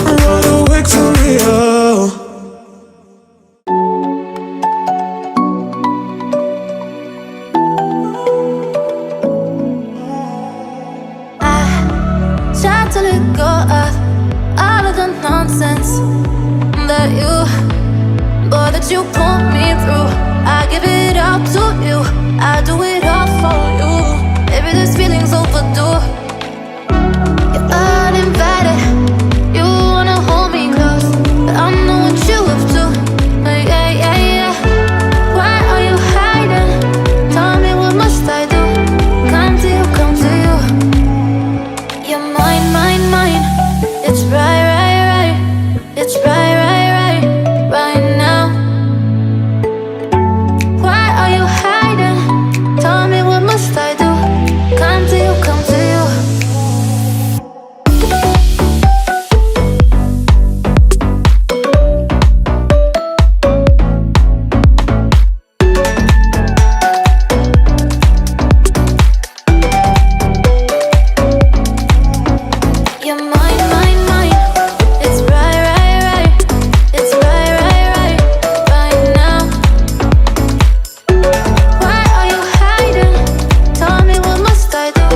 I'm wide awake for real. Tried to let go of all of the nonsense that you put me through. I give it all to you. I do it all for you. Maybe this feeling's overdue. You're uninvited. You wanna hold me close, but I know what you have to. Yeah, yeah, yeah. Why are you hiding? Tell me, what must I do? Come to you, come to you. You're mine, mine, mine. It's right, right, right. It's right, right, right, right now. Why are you hiding? Tell me, what must I do? Come to you, come to you. You're mine, mine, mine. It's right, right, right. It's right, right, right, right now. Why are you hiding? Tell me, what must I do?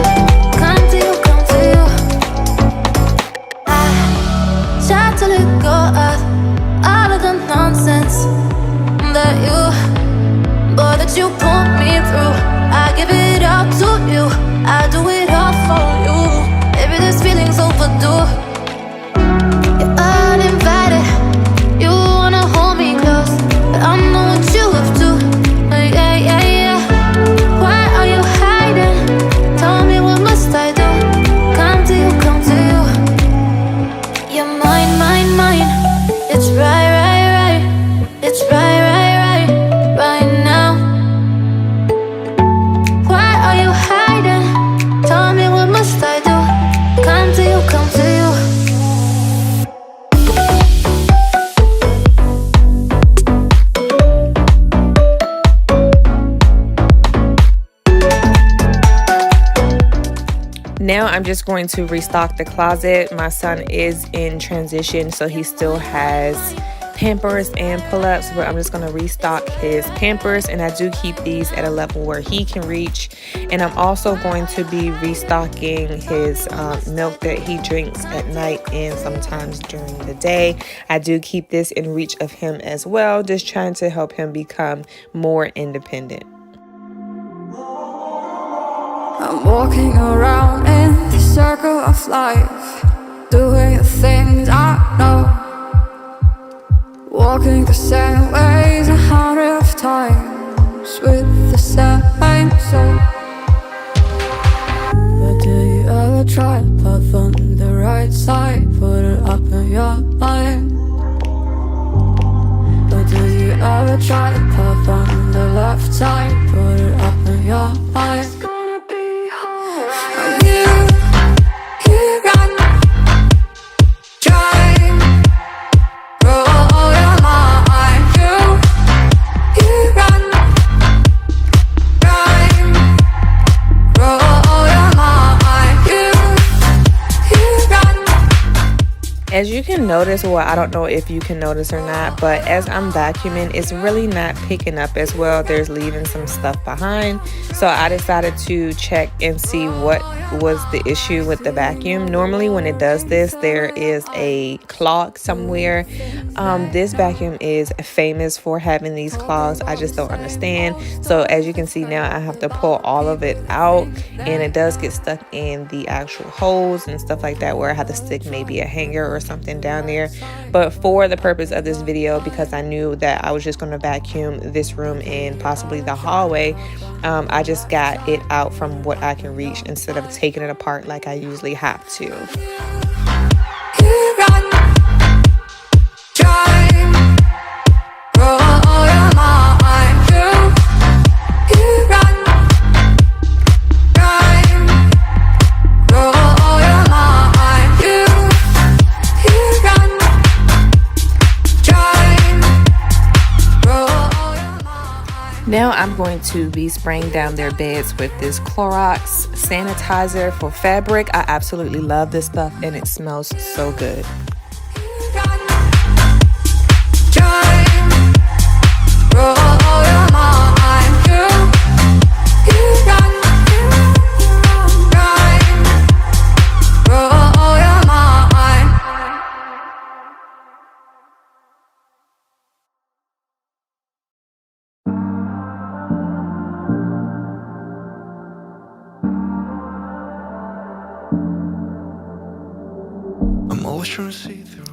Come to you, come to you. I tried to let go of all of the nonsense that you put me through. I give it all to you. I do it all for you. Baby, this feeling's overdue. You're uninvited. You wanna hold me close, but I know what you have to. Yeah, yeah, yeah. Why are you hiding? Tell me, what must I do? Come to you, come to you. You're mine, mine, mine. It's right, right, right. It's right, right, right, right now. Why are you hiding? Tell me, what must I do? Come to you, come to you. Now I'm just going to restock the closet. My son is in transition, so he still has Pampers and pull-ups, but I'm just going to restock his Pampers, and I do keep these at a level where he can reach. And I'm also going to be restocking his milk that he drinks at night and sometimes during the day. I do keep this in reach of him as well, just trying to help him become more independent. I'm walking around in the circle of life, doing the things I know, walking the same ways 100 times with the same soul. But do you ever try to path on the right side, put it up in your mind? But do you ever try to path on the left side, put it up in your mind? As you can notice, well, I don't know if you can notice or not, but as I'm vacuuming, it's really not picking up as well. There's leaving some stuff behind. So I decided to check and see what was the issue with the vacuum. Normally when it does this, there is a clog somewhere. This vacuum is famous for having these clogs. I just don't understand. So as you can see now, I have to pull all of it out, and it does get stuck in the actual holes and stuff like that, where I have to stick maybe a hanger or something down there. But for the purpose of this video, because I knew that I was just going to vacuum this room and possibly the hallway, I just got it out from what I can reach instead of taking it apart like I usually have to. Now I'm going to be spraying down their beds with this Clorox sanitizer for fabric. I absolutely love this stuff, and it smells so good.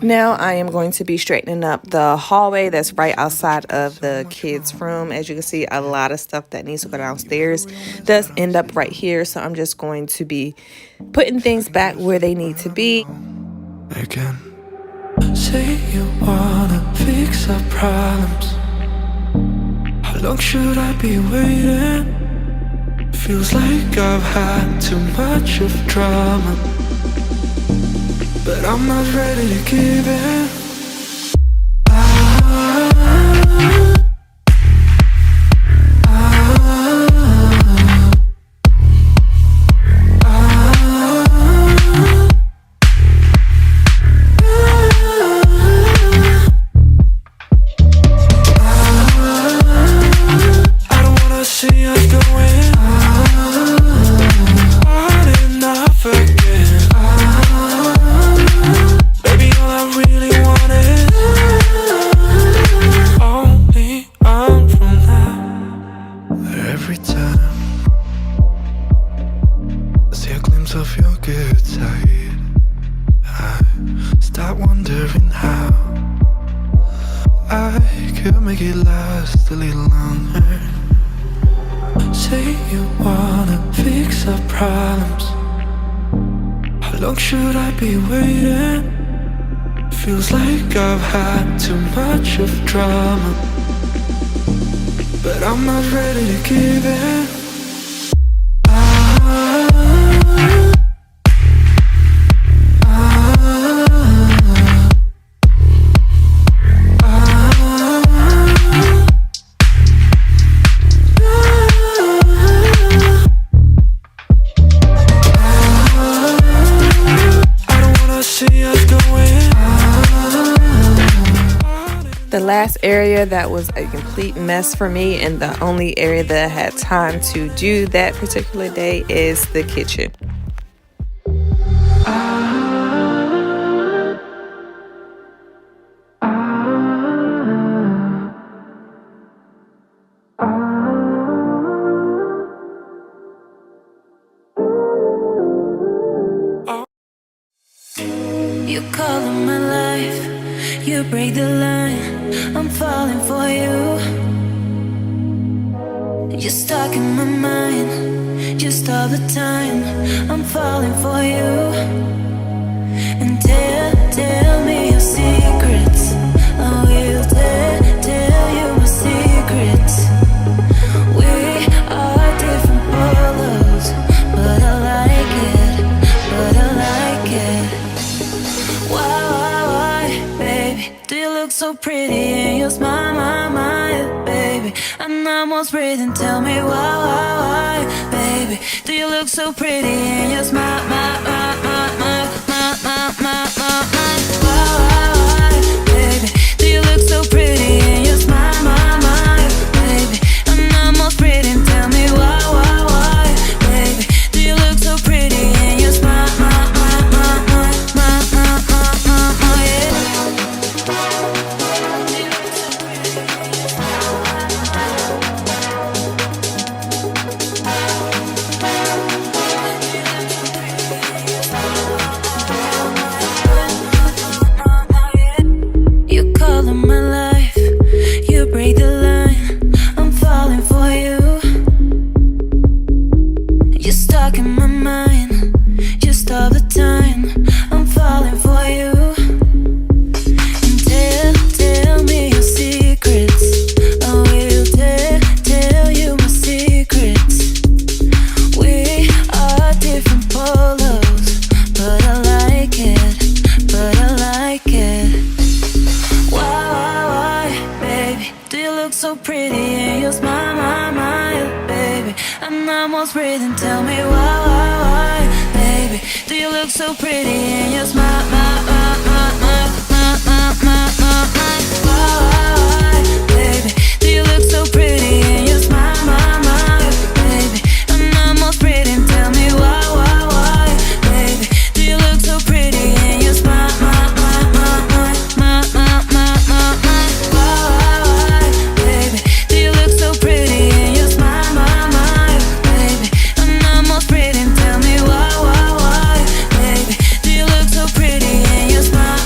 Now I am going to be straightening up the hallway that's right outside of the kids' room. As you can see, a lot of stuff that needs to go downstairs does end up right here. So I'm just going to be putting things back where they need to be. Again. Say you wanna fix our problems. How long should I be waiting? Feels like I've had too much of drama, but I'm not ready to give in. I don't wanna see us going hard enough again. Baby, all I really want is only on from that. Every time get tired, I start wondering how I could make it last a little longer. Say you wanna fix our problems. How long should I be waiting? Feels like I've had too much of drama, but I'm not ready to give in. The last area that was a complete mess for me, and the only area that I had time to do that particular day, is the kitchen. You call in my life, you break the line, I'm falling for you. You're stuck in my mind, just all the time, I'm falling for you. And tell me your secrets, I will tell you my secrets. We are different polos, but I like it, Why, baby, do you look so pretty and you smile, my, baby? I'm almost breathing, tell me why, baby, do you look so pretty and you smile, my, why, baby, do you look so pretty and you smile, my, baby? I'm almost breathing, tell me why, baby, do you look so pretty and you smile, You call in my life, you break the line, I'm falling for you. You're stuck in my mind, just all the time, I'm falling for you. And tell me your secrets, I will tell you my secrets. We are different polos, but I like it, Why, baby, do you look so pretty and you smile, my, baby? I'm almost breathing, tell me why, baby, do you look so pretty and you smile, why, baby, do you look so pretty and you smile, baby? I'm almost breathing, tell me why, baby, do you look so pretty and you smile, baby, do you look so pretty and you smile, baby? I'm almost breathing, tell me why, baby, do you look so pretty and you smile,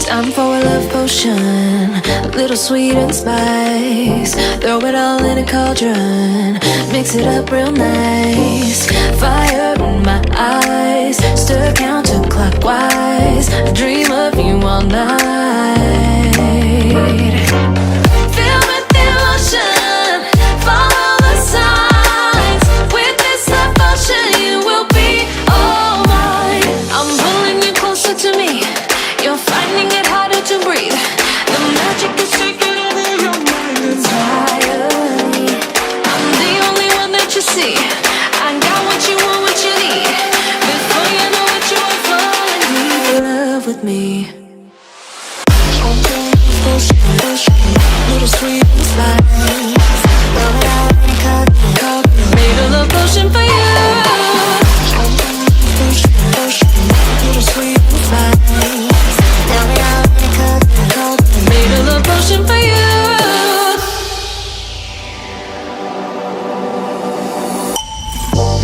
Time for a love potion, a little sweet and spice. Throw it all in a cauldron, mix it up real nice. Fire in my eyes, stir counterclockwise. I dream of you all night. Feel with the emotion, follow the signs. With this love potion, you will be all mine. I'm pulling you closer to me. You're finding it harder to breathe. The magic is taking over your mind entirely. I'm the only one that you see. I got what you want, what you need. Before you know what you want for.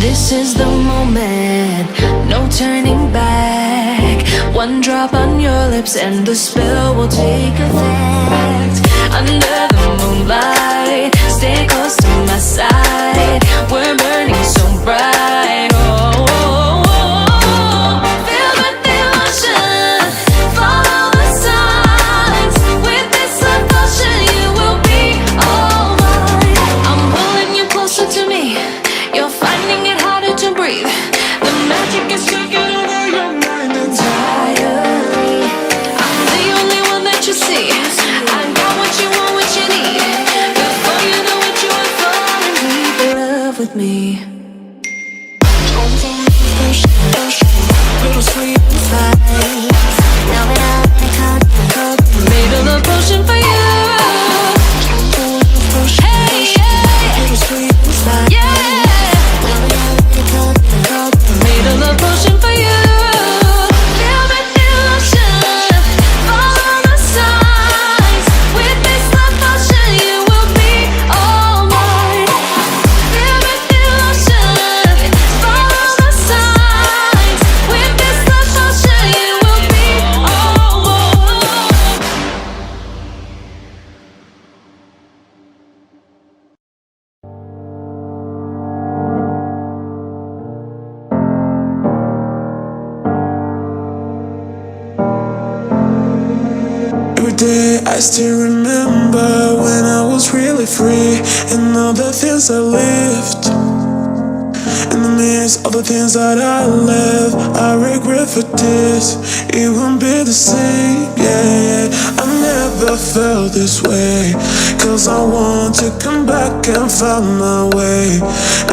This is the moment, no turning back. One drop on your lips and the spell will take effect. Under the moonlight, stay close to my side. We're burning so bright. Oh, oh, oh, oh. Feel the devotion, follow the signs. With this devotion, you will be all mine. I'm pulling you closer to me. You're finding it harder to breathe. The magic is taking over your mind entirely. I'm the only one that you see. I got what you want, what you need. Before you know what you are falling deep in love with me. Little sweet inside. Now that I made a little potion for you. Hey, yeah. Little sweet inside. Yeah. Made a love potion for you. Feel the devotion, follow the signs. With this love potion, you will be all mine. Feel the devotion, follow the signs. With this love potion, you will be all mine. Every day I still remember when I was really free and all the things I lived. In the midst of the things that I left, I regret for this. It won't be the same, yeah. I never felt this way, cause I want to come back and find my way.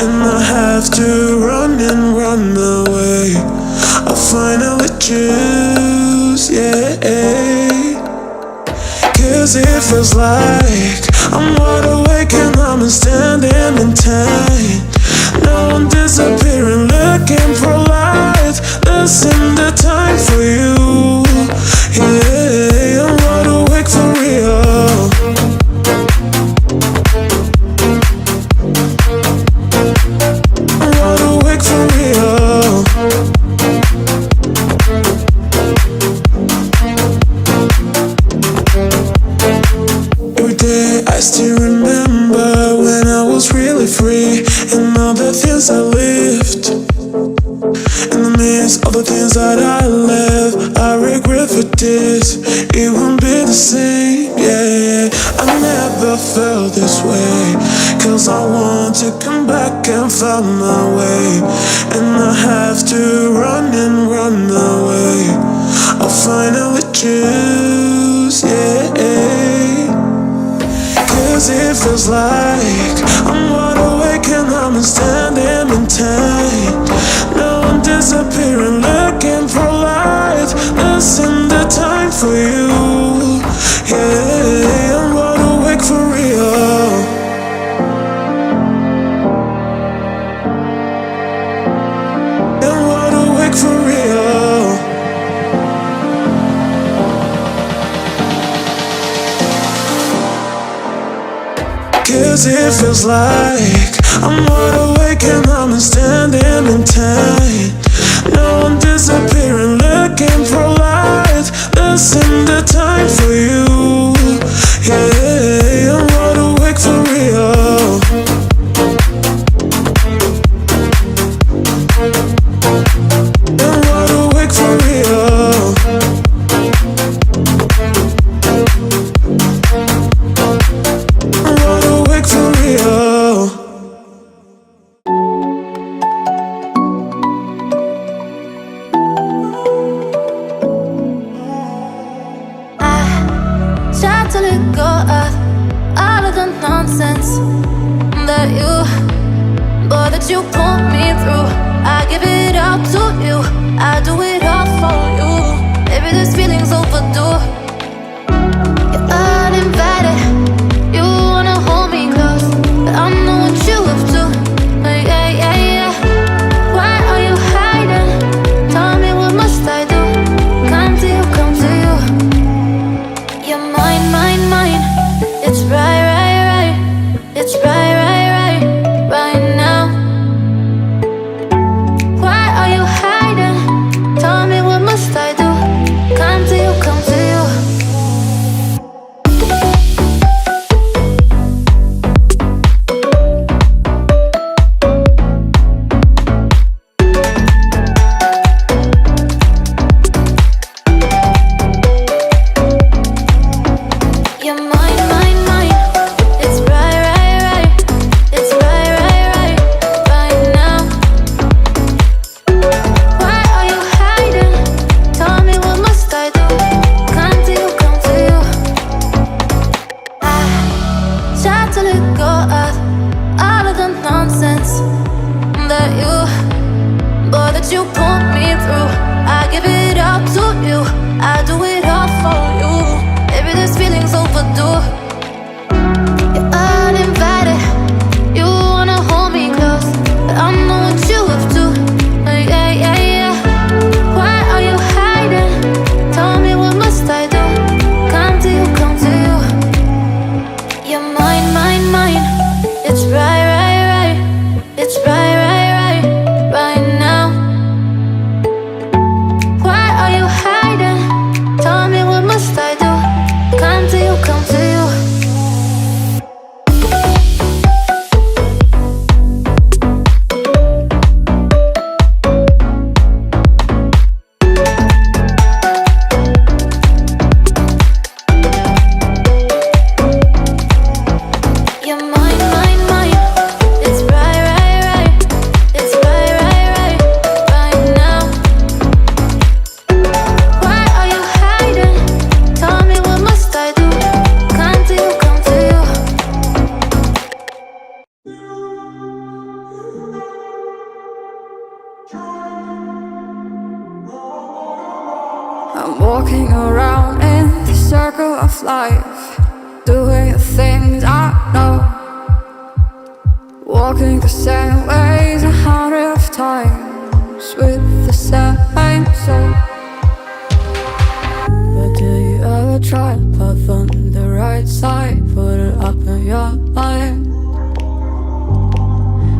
And I have to run and run away. I finally choose, yeah. Cause it feels like I'm wide awake and I'm standing in time. Now I'm disappearing, looking for light. Listen the time for you. Yeah, I'm wide awake for real. I'm wide awake for real. Every day I still remember when I was really free and all the things I lived. In the midst of the things that I left, I regret for this. It won't be the same, yeah. I never felt this way, cause I want to come back and find my way. And I have to run and run away. I finally choose, yeah. Cause it feels like I'm wide awake and I'm standing in time. Now I'm disappearing, looking for light. Listen the time for you. Yeah, I'm wide awake for real. I'm wide awake for real. Cause it feels like I'm wide awake and I'm standing in time. Now I'm disappearing, looking for light. Listen the time for you. Yeah, I'm wide awake for real. I'm wide awake for real. I'm wide awake for real. Tried to let go of all of the nonsense that you put me through. I give it all to you, I do it all for you. Maybe this feeling's overdue. You're uninvited, you wanna hold me close, but I know what you have to. Yeah, yeah, yeah. Why are you hiding? Tell me, what must I do? Come to you, come to you. You're mine, mine, mine. It's right, right, right. It's right, right, right. Right now. I'm walking around in the circle of life, doing the things I know, walking the same ways 100 times with the same soul. But do you ever try to path on the right side, put it up in your mind?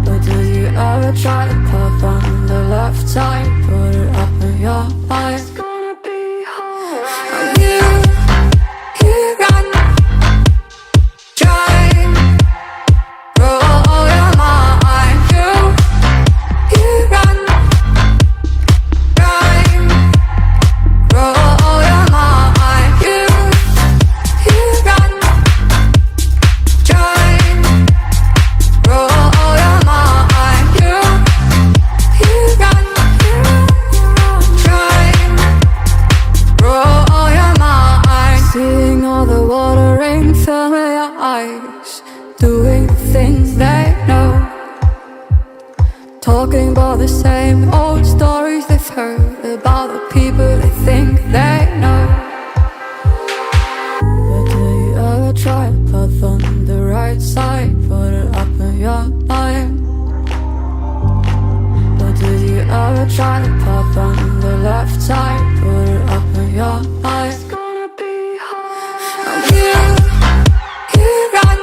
But do you ever try to path on the left side, put it up in your mind? It's gonna be alright. You run, drive, roll your mind. You run, drive, roll your mind. You run, drive, roll your mind. You run, drive, roll your mind. Seeing all the watering fill your eyes, doing the things they know, talking about the same old stories they've heard about the people they think they know. But do you ever try to path on the right side, put it up in your mind? But do you ever try to path on the left side, put it up in your mind? It's gonna be hard. You run,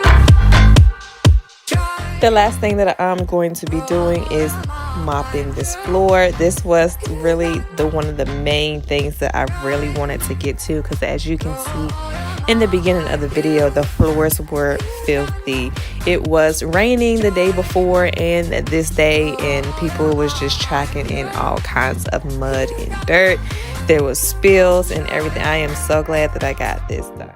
drive. The last thing that I'm going to be doing is mopping this floor. This was really one of the main things that I really wanted to get to, because as you can see in the beginning of the video, the floors were filthy. It was raining the day before and this day, and people was just tracking in all kinds of mud and dirt. There was spills and everything. I am so glad that I got this done.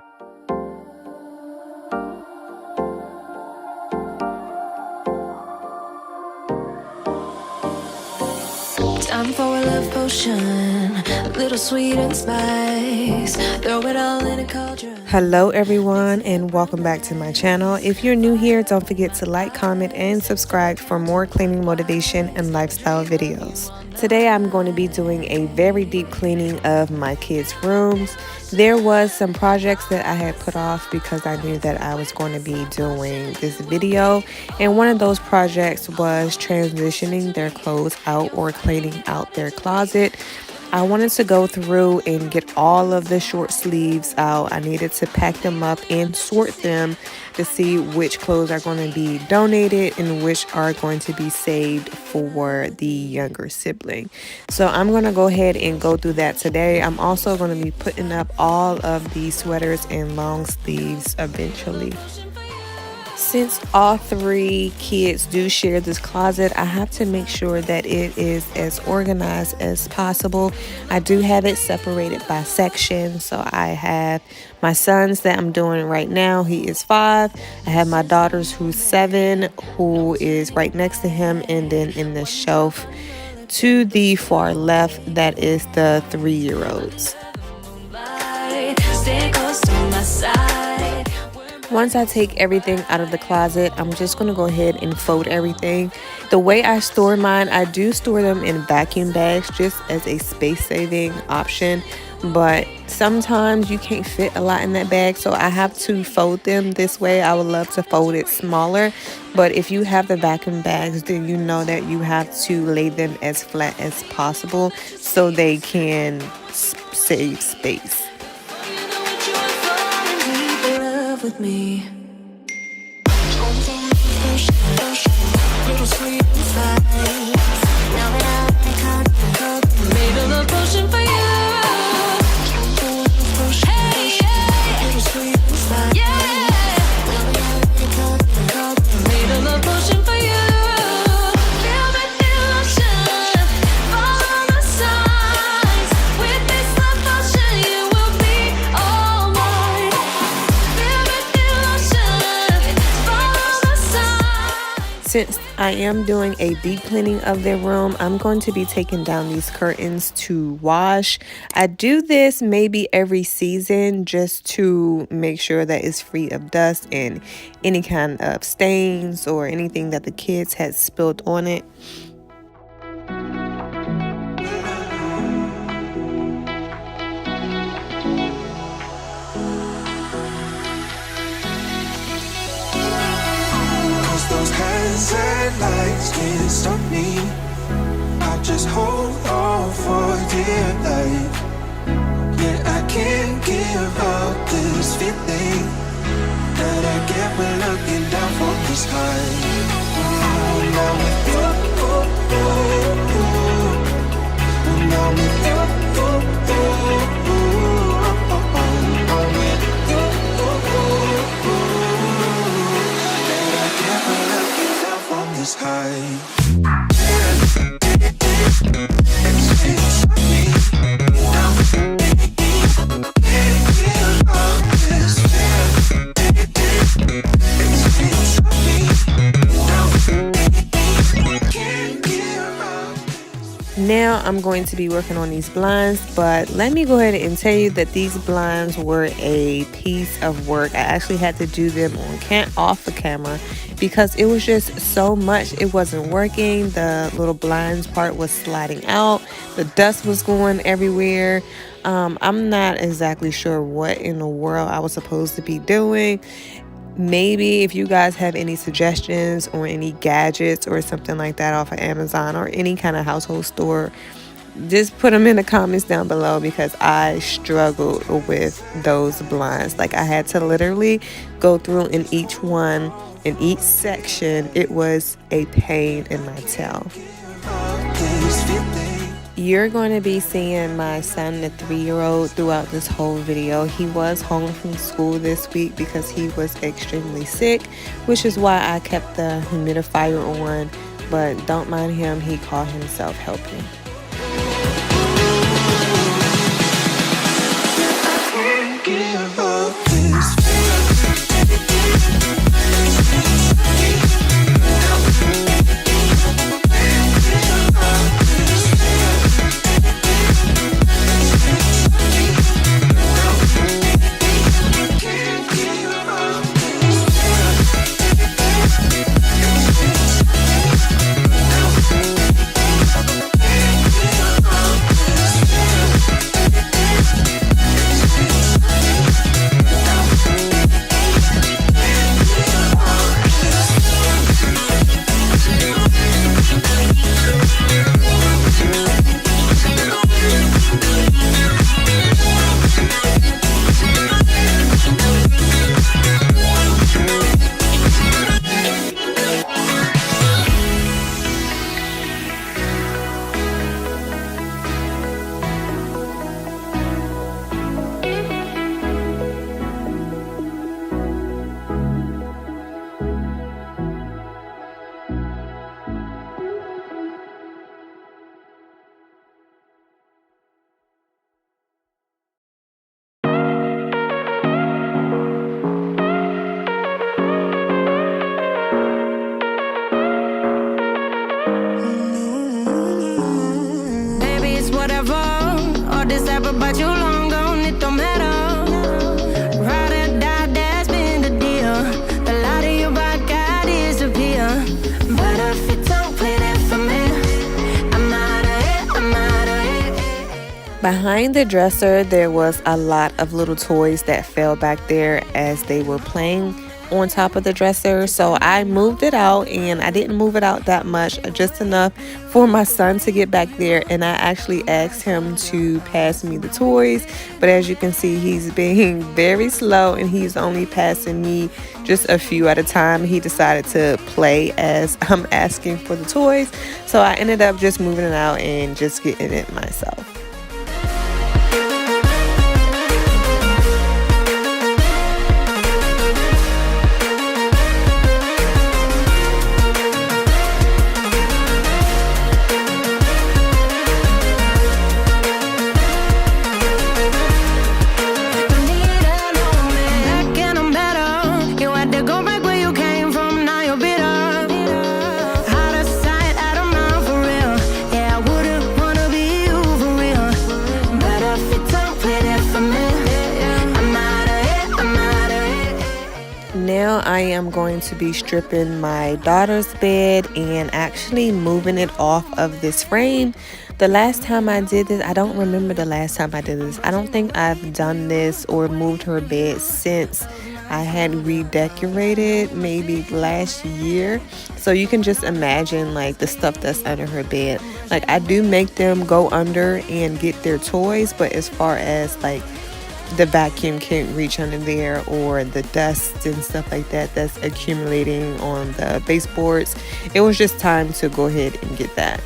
Time for a love potion, a little sweet and spice. Throw it all in a cauldron. Hello everyone, and welcome back to my channel. If you're new here, don't forget to like, comment, and subscribe for more cleaning motivation and lifestyle videos. Today I'm going to be doing a very deep cleaning of my kids' rooms. There was some projects that I had put off because I knew that I was going to be doing this video, and one of those projects was transitioning their clothes out or cleaning out their closet. I wanted to go through and get all of the short sleeves out. I needed to pack them up and sort them to see which clothes are going to be donated and which are going to be saved for the younger sibling. So I'm going to go ahead and go through that today. I'm also going to be putting up all of the sweaters and long sleeves eventually. Since all three kids do share this closet, I have to make sure that it is as organized as possible. I do have it separated by section. So I have my son's that I'm doing right now. He is 5. I have my daughter's who's 7, who is right next to him. And then in the shelf to the far left, that is the 3-year-olds. Stay close to my side. Once I take everything out of the closet, I'm just going to go ahead and fold everything. The way I store mine, I do store them in vacuum bags just as a space-saving option. But sometimes you can't fit a lot in that bag, so I have to fold them this way. I would love to fold it smaller, but if you have the vacuum bags, then you know that you have to lay them as flat as possible so they can save space. With me. Made a love potion for you. Hey, yeah. Made a love potion for you. Feel the delusion. Follow the signs. With this love potion, you will be all mine. Since I am doing a deep cleaning of their room, I'm going to be taking down these curtains to wash. I do this maybe every season just to make sure that it's free of dust and any kind of stains or anything that the kids had spilled on it. lights can't stop me. I just hold on for dear life. Yeah, I can't give up this feeling that I get when looking down from the sky. When I'm with you, when I'm with you, I'm with you, that I get when looking down from the sky. Now I'm going to be working on these blinds, but let me go ahead and tell you that these blinds were a piece of work. I actually had to do them off the camera because it was just so much. It wasn't working. The little blinds part was sliding out. The dust was going everywhere. I'm not exactly sure what in the world I was supposed to be doing. Maybe if you guys have any suggestions or any gadgets or something like that off of Amazon or any kind of household store, just put them in the comments down below, because I struggled with those blinds. Like, I had to literally go through in each one, in each section. It was a pain in my tail. You're going to be seeing my son, the 3-year-old, throughout this whole video. He was home from school this week because he was extremely sick, which is why I kept the humidifier on. But don't mind him, he called himself helping. But you long gone, it don't matter. Ride or die, that's been the deal. The light of your body got disappear. But if you don't play that for me, I'm out of it, I'm out of it. Behind the dresser, there was a lot of little toys that fell back there as they were playing on top of the dresser. So I moved it out, and I didn't move it out that much, just enough for my son to get back there. And I actually asked him to pass me the toys, but as you can see, he's being very slow and he's only passing me just a few at a time. He decided to play as I'm asking for the toys, so I ended up just moving it out and just getting it myself. Now I am going to be stripping my daughter's bed and actually moving it off of this frame. The last time I did this, I don't remember the last time I did this. I don't think I've done this or moved her bed since I had redecorated maybe last year. So you can just imagine like the stuff that's under her bed. Like I do make them go under and get their toys, but as far as like the vacuum can't reach under there, or the dust and stuff like that that's accumulating on the baseboards, it was just time to go ahead and get that.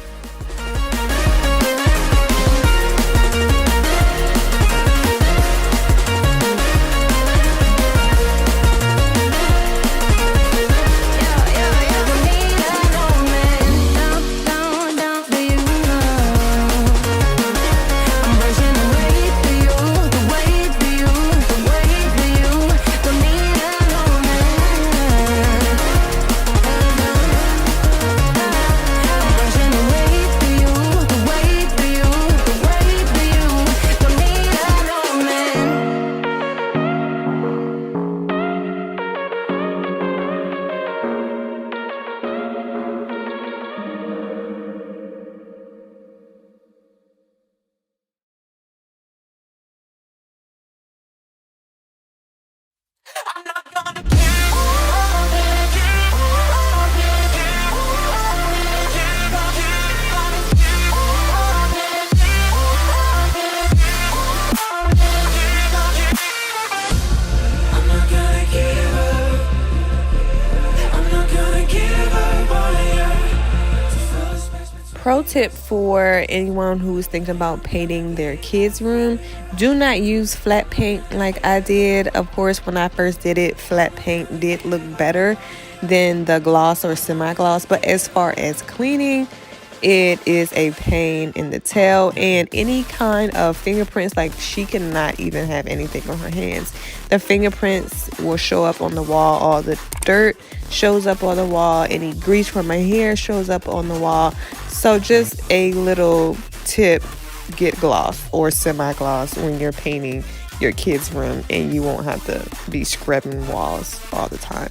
Pro tip for anyone who's thinking about painting their kids' room: do not use flat paint like I did. Of course, when I first did it, flat paint did look better than the gloss or semi-gloss, but as far as cleaning, it is a pain in the tail. And any kind of fingerprints, like she cannot even have anything on her hands. The fingerprints will show up on the wall, all the dirt shows up on the wall, any grease from my hair shows up on the wall. So just a little tip: get gloss or semi-gloss when you're painting your kids' room, and you won't have to be scrubbing walls all the time.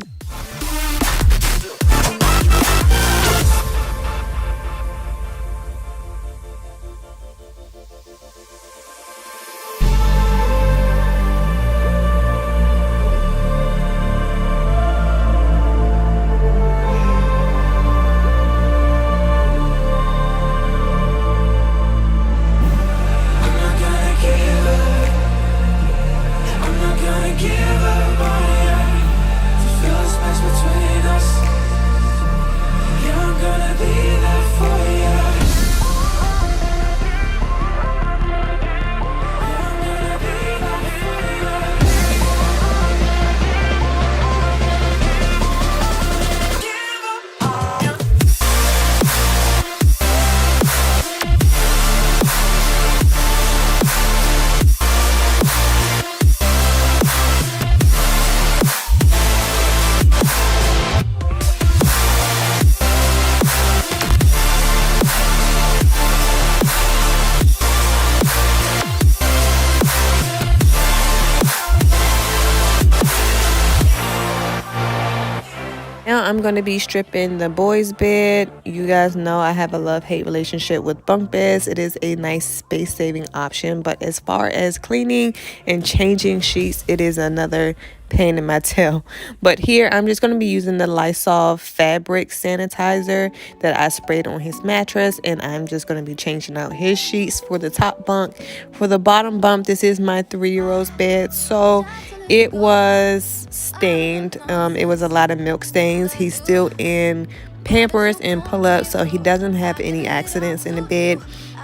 Now I'm going to be stripping the boys' bed. You guys know I have a love-hate relationship with bunk beds. It is a nice space-saving option, but as far as cleaning and changing sheets, it is another pain in my tail. But here I'm just going to be using the Lysol fabric sanitizer that I sprayed on his mattress, and I'm just going to be changing out his sheets for the top bunk. For the bottom bunk, this is my 3-year-old's bed, so it was stained. It was a lot of milk stains. He's still in Pampers and pull-ups, so he doesn't have any accidents in the bed.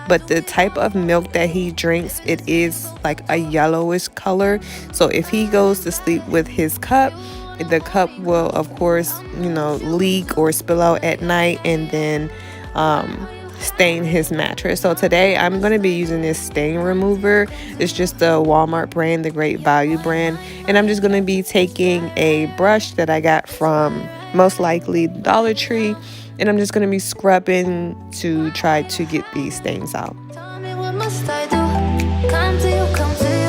But the type of milk that he drinks, it is like a yellowish color. So if he goes to sleep with his cup, the cup will, of course, leak or spill out at night, and then stain his mattress. So today I'm going to be using this stain remover. It's just the Walmart brand, the Great Value brand, and I'm just going to be taking a brush that I got from most likely Dollar Tree, and I'm just going to be scrubbing to try to get these stains out. Tell me, what must I do? Come to you, come to you.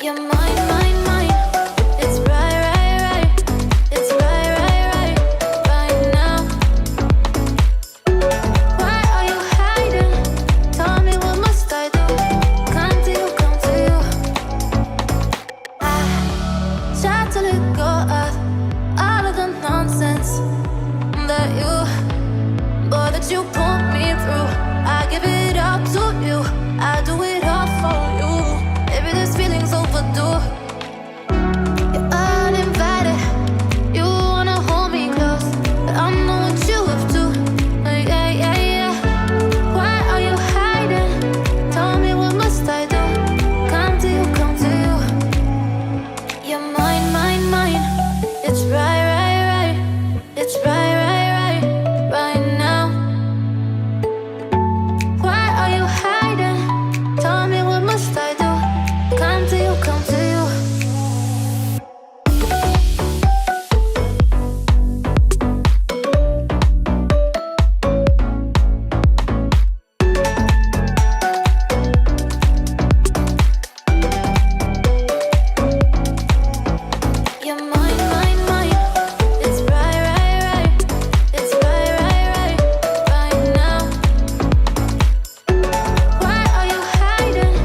You're mine, mine, mine. that you put me through. I give it up to you. I do it all for you. Maybe this feeling's overdue. You're uninvited. You wanna hold me close, but I know what you have to. Yeah, yeah, yeah. Why are you hiding? Tell me, what must I do? Come to you, come to you. You're mine, mine, mine. It's right, right, right. It's right, right, right, right now. Why are you hiding? Tell me, what must I do? Come to you, come to you. You're mine, mine, mine. It's right, right, right. It's right, right, right, right now. Why are you hiding?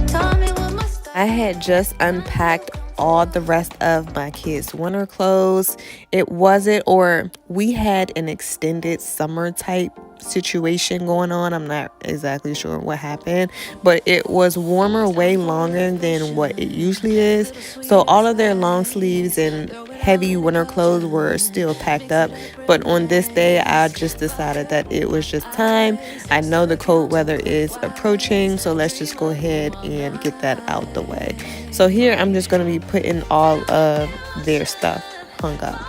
Tell me, what must I had just unpacked all the rest of my kids' winter clothes. It wasn't, or we had an extended summer type situation going on. I'm not exactly sure what happened, but it was warmer way longer than what it usually is. So all of their long sleeves and heavy winter clothes were still packed up. But on this day, I just decided that it was just time. I know the cold weather is approaching, so let's just go ahead and get that out the way. So here I'm just going to be putting all of their stuff hung up.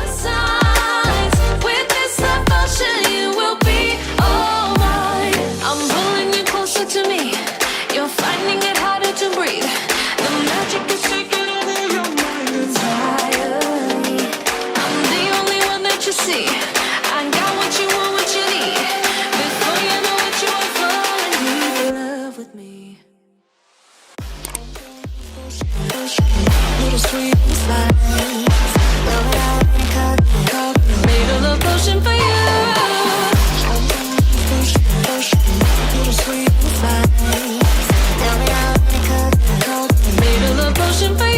Signs with this emotion, you will be all mine. I'm pulling you closer to me. You're finding it harder to breathe. The magic is taking over your mind entirely. I'm the only one that you see. I got what you want, what you need. Before you know it, you are falling in love with me. Little sweet slides. Made a love potion for you. Little sweet slides. Made a love potion for you.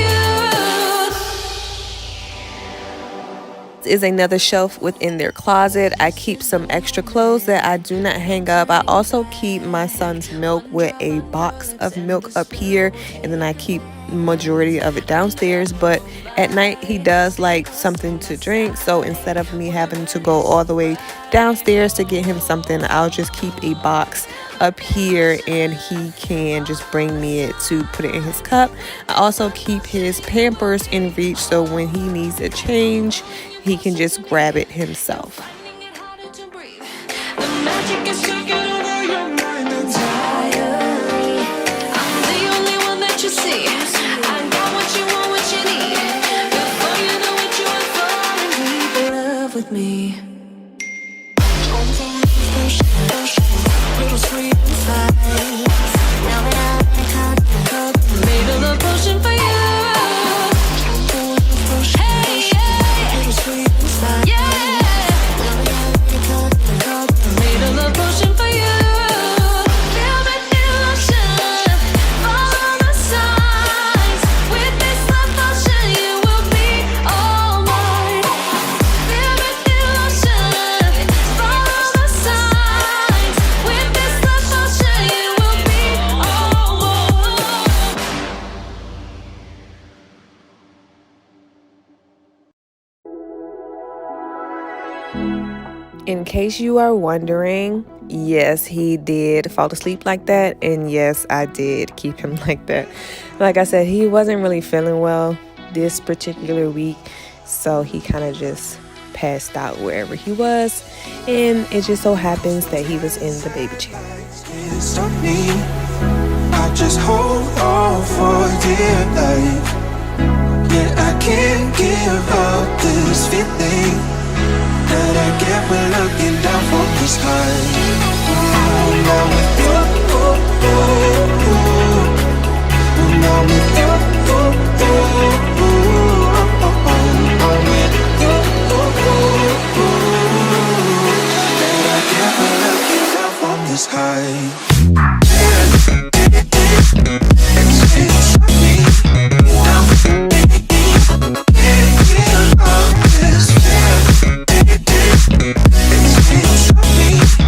Is another shelf within their closet. I keep some extra clothes that I do not hang up. I also keep my son's milk with a box of milk up here, and then I keep majority of it downstairs. But at night he does like something to drink, so instead of me having to go all the way downstairs to get him something, I'll just keep a box up here and he can just bring me it to put it in his cup. I also keep his Pampers in reach, so when he needs a change, he can just grab it himself. Finding it harder to breathe. The magic is taking over your mind entirely. I'm the only one that you see. I got what you want, what you need. Before you know it, you are falling deep in love with me. Little sweet slides. Made a love potion for you. Hey, yeah. Little sweet slides. Yeah. Made a love potion for you. Feel the illusion. Follow the signs. With this love potion, you will be all mine. Feel the illusion. Follow the signs. With this love potion, you will be all mine. In case you are wondering, yes, he did fall asleep like that, and yes, I did keep him like that. Like I said, he wasn't really feeling well this particular week, so he kind of just passed out wherever he was, and it just so happens that he was in the baby chair. It's on me. I just hold on for dear life. Yet I can't give up this feeling that I get when looking down from the sky. Now with you, now with you, I'm with you, that I get when looking down from the sky. It's me now. Can't give up this feeling. It's me.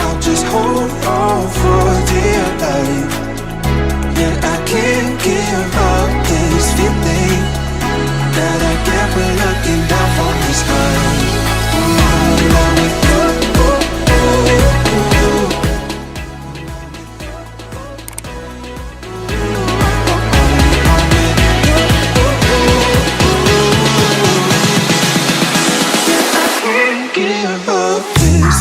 I'll just hold on for dear life. Yeah, I can't give up this feeling that I get when looking down from the sky. Along with you. Give up this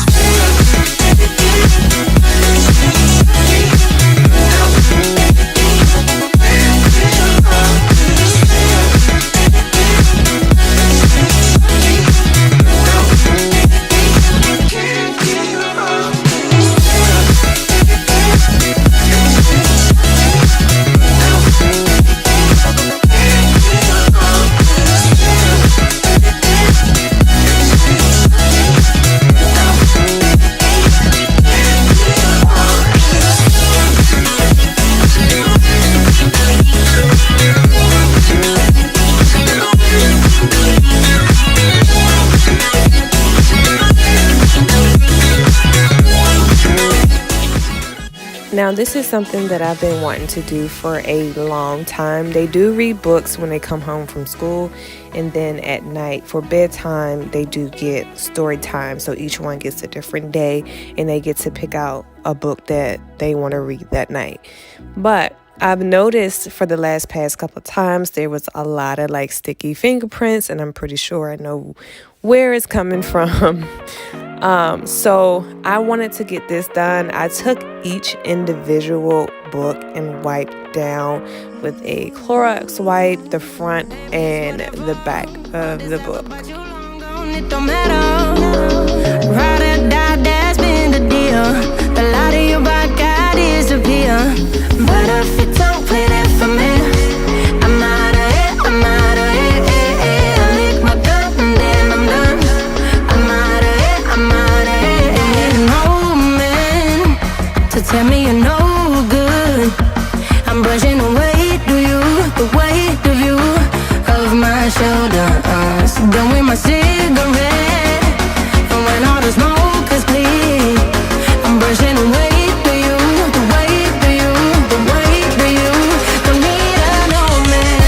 Now, this is something that I've been wanting to do for a long time. They do read books when they come home from school, and then at night for bedtime, they do get story time. So each one gets a different day, and they get to pick out a book that they want to read that night. But I've noticed for the past couple of times, there was a lot of like sticky fingerprints, and I'm pretty sure I know where it's coming from. So I wanted to get this done. I took each individual book and wiped down with a Clorox wipe the front and the back of the book. It don't matter. Ride or die, that's been the deal. The light of your back, I disappear. But if you don't play that for me, I'm out of it, I'm out of it. I lick my gun and then I'm done. I'm out of it, I'm out of it. And no man to tell me you're no good. I'm brushing away, the weight of you, of my shoulders. Done with my cigarette, and when all the smoke is clear, I'm brushing away the weight of you, the weight of you. Don't need a no man.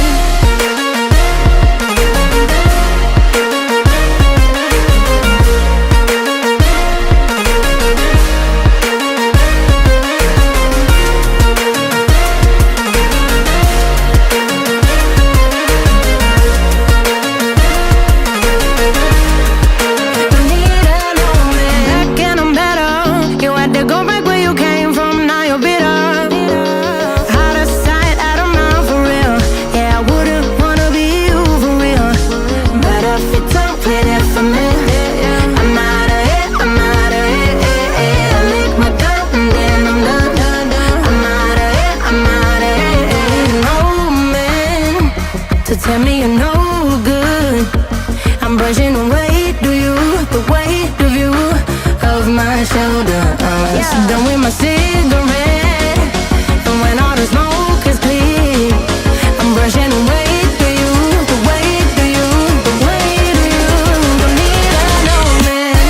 Tell me you're no good. I'm brushing away the weight of you, of my shoulders. Done with my cigarette, and when all the smoke is clear, I'm brushing away the weight of you, the weight of you. Don't need a no man.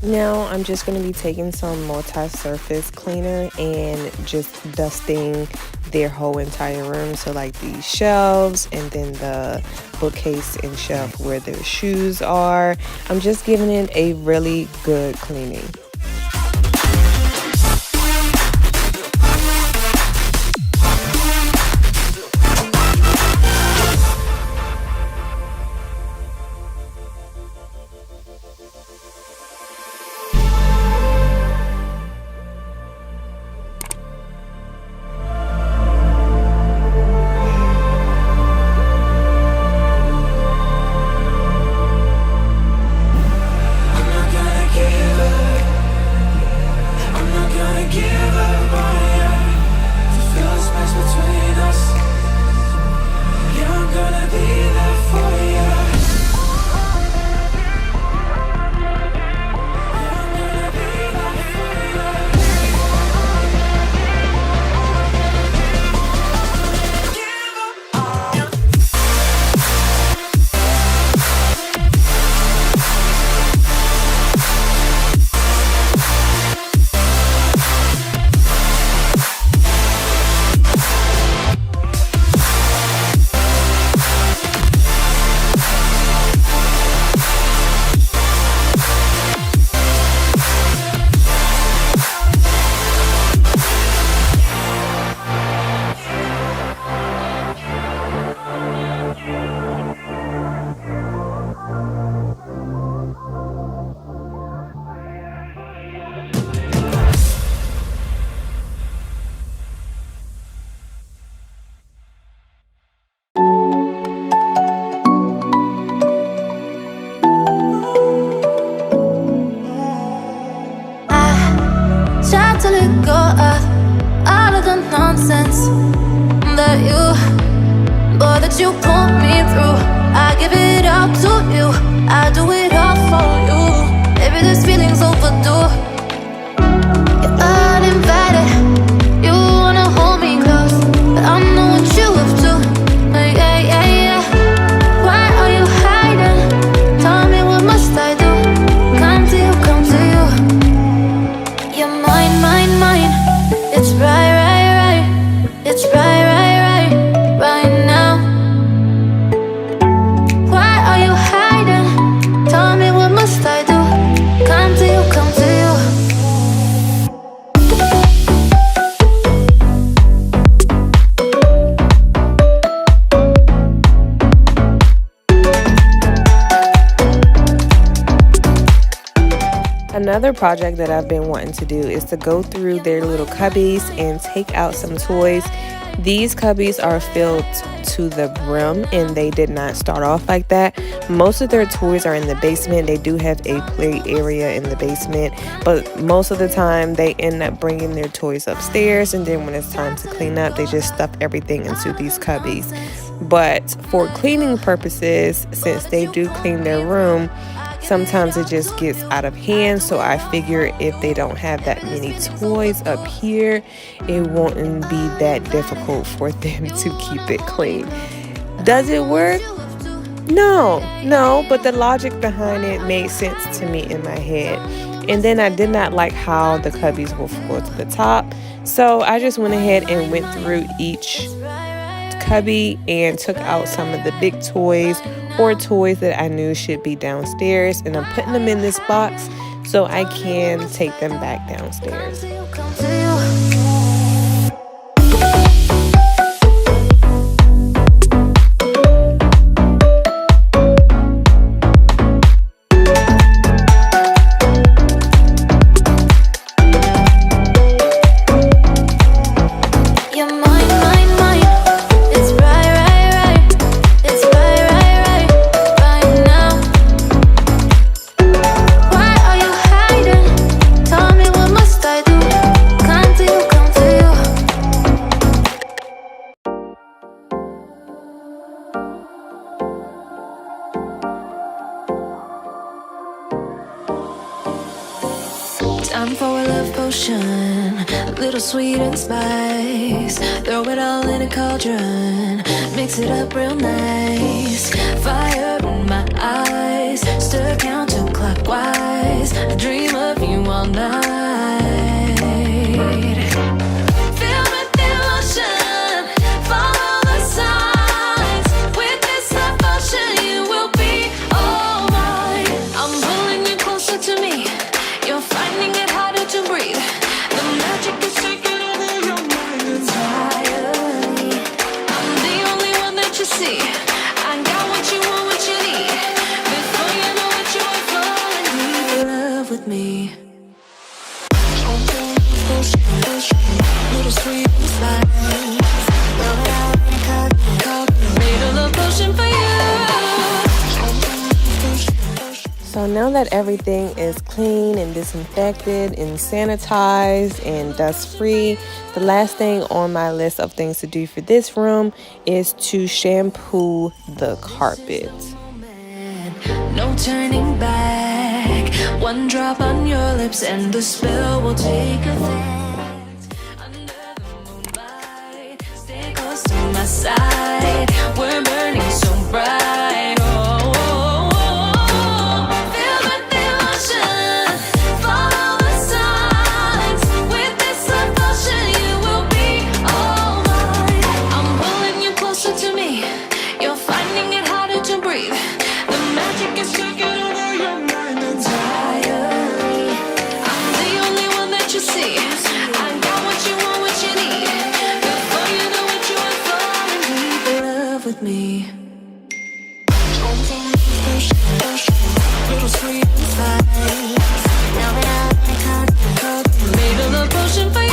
Now I'm just going to be taking some multi-surface cleaner and just dusting their whole entire room. So like the shelves and then the bookcase and shelf where their shoes are. I'm just giving it a really good cleaning. To let go of all of the nonsense that you put me through. I give it all to you, I do it all for you. Maybe this feeling's overdue. You're uninvited, you wanna hold me close, but I know what you have to. Yeah, yeah, yeah. Why are you hiding? Tell me, what must I do? Come to you, come to you. You're mine, mine, mine. It's right, right, right. It's right, right, right, right now. Why are you hiding? Tell me, what must I do? Come to you, come to you. Another project that I've been wanting to do is to go through their little cubbies and take out some toys. These cubbies are filled to the brim and they did not start off like that. Most of their toys are in the basement. They do have a play area in the basement, but most of the time they end up bringing their toys upstairs, and then when it's time to clean up, they just stuff everything into these cubbies. But for cleaning purposes, since they do clean their room, sometimes it just gets out of hand, so I figure if they don't have that many toys up here, it won't be that difficult for them to keep it clean. Does it work? No, but the logic behind it made sense to me in my head. And then I did not like how the cubbies will floor to the top, so I just went ahead and went through each cubby and took out some of the big toys or toys that I knew should be downstairs, and I'm putting them in this box so I can take them back downstairs. Time for a love potion, a little sweet and spice. Throw it all in a cauldron, mix it up real nice. Fire in my eyes, stir counterclockwise. I dream of night. Feel with emotion, follow the signs. With this devotion, you will be all mine. I'm pulling you closer to me. You're finding it harder to breathe. The magic is taking over your mind entirely. I'm the only one that you see. I got what you want, what you need. Before you know it, you are falling deep in love with me. Little sweet inside. Made a love potion for you. So now that everything is clean and disinfected and sanitized and dust free, the last thing on my list of things to do for this room is to shampoo the carpet. No turning back. One drop on your lips and the spell will take effect. Under the moonlight, stay close to my side. We're burning so bright. Oh, oh, oh, oh. Feel the devotion, follow the signs. With this devotion, you will be all mine. I'm pulling you closer to me. You're finding it harder to breathe. The magic is taking over your mind entirely. I'm the only one that you see. I got what you want, what you need. Before you know it, you are falling deep in love with me. Little sweet inside. Made a love potion for you.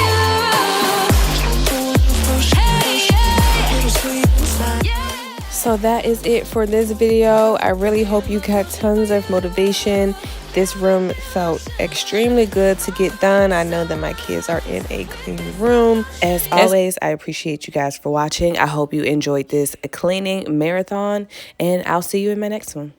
Hey, yeah. Little sweet inside. So that is it for this video. I really hope you got tons of motivation. This room felt extremely good to get done. I know that my kids are in a clean room. As always, I appreciate you guys for watching. I hope you enjoyed this cleaning marathon, and I'll see you in my next one.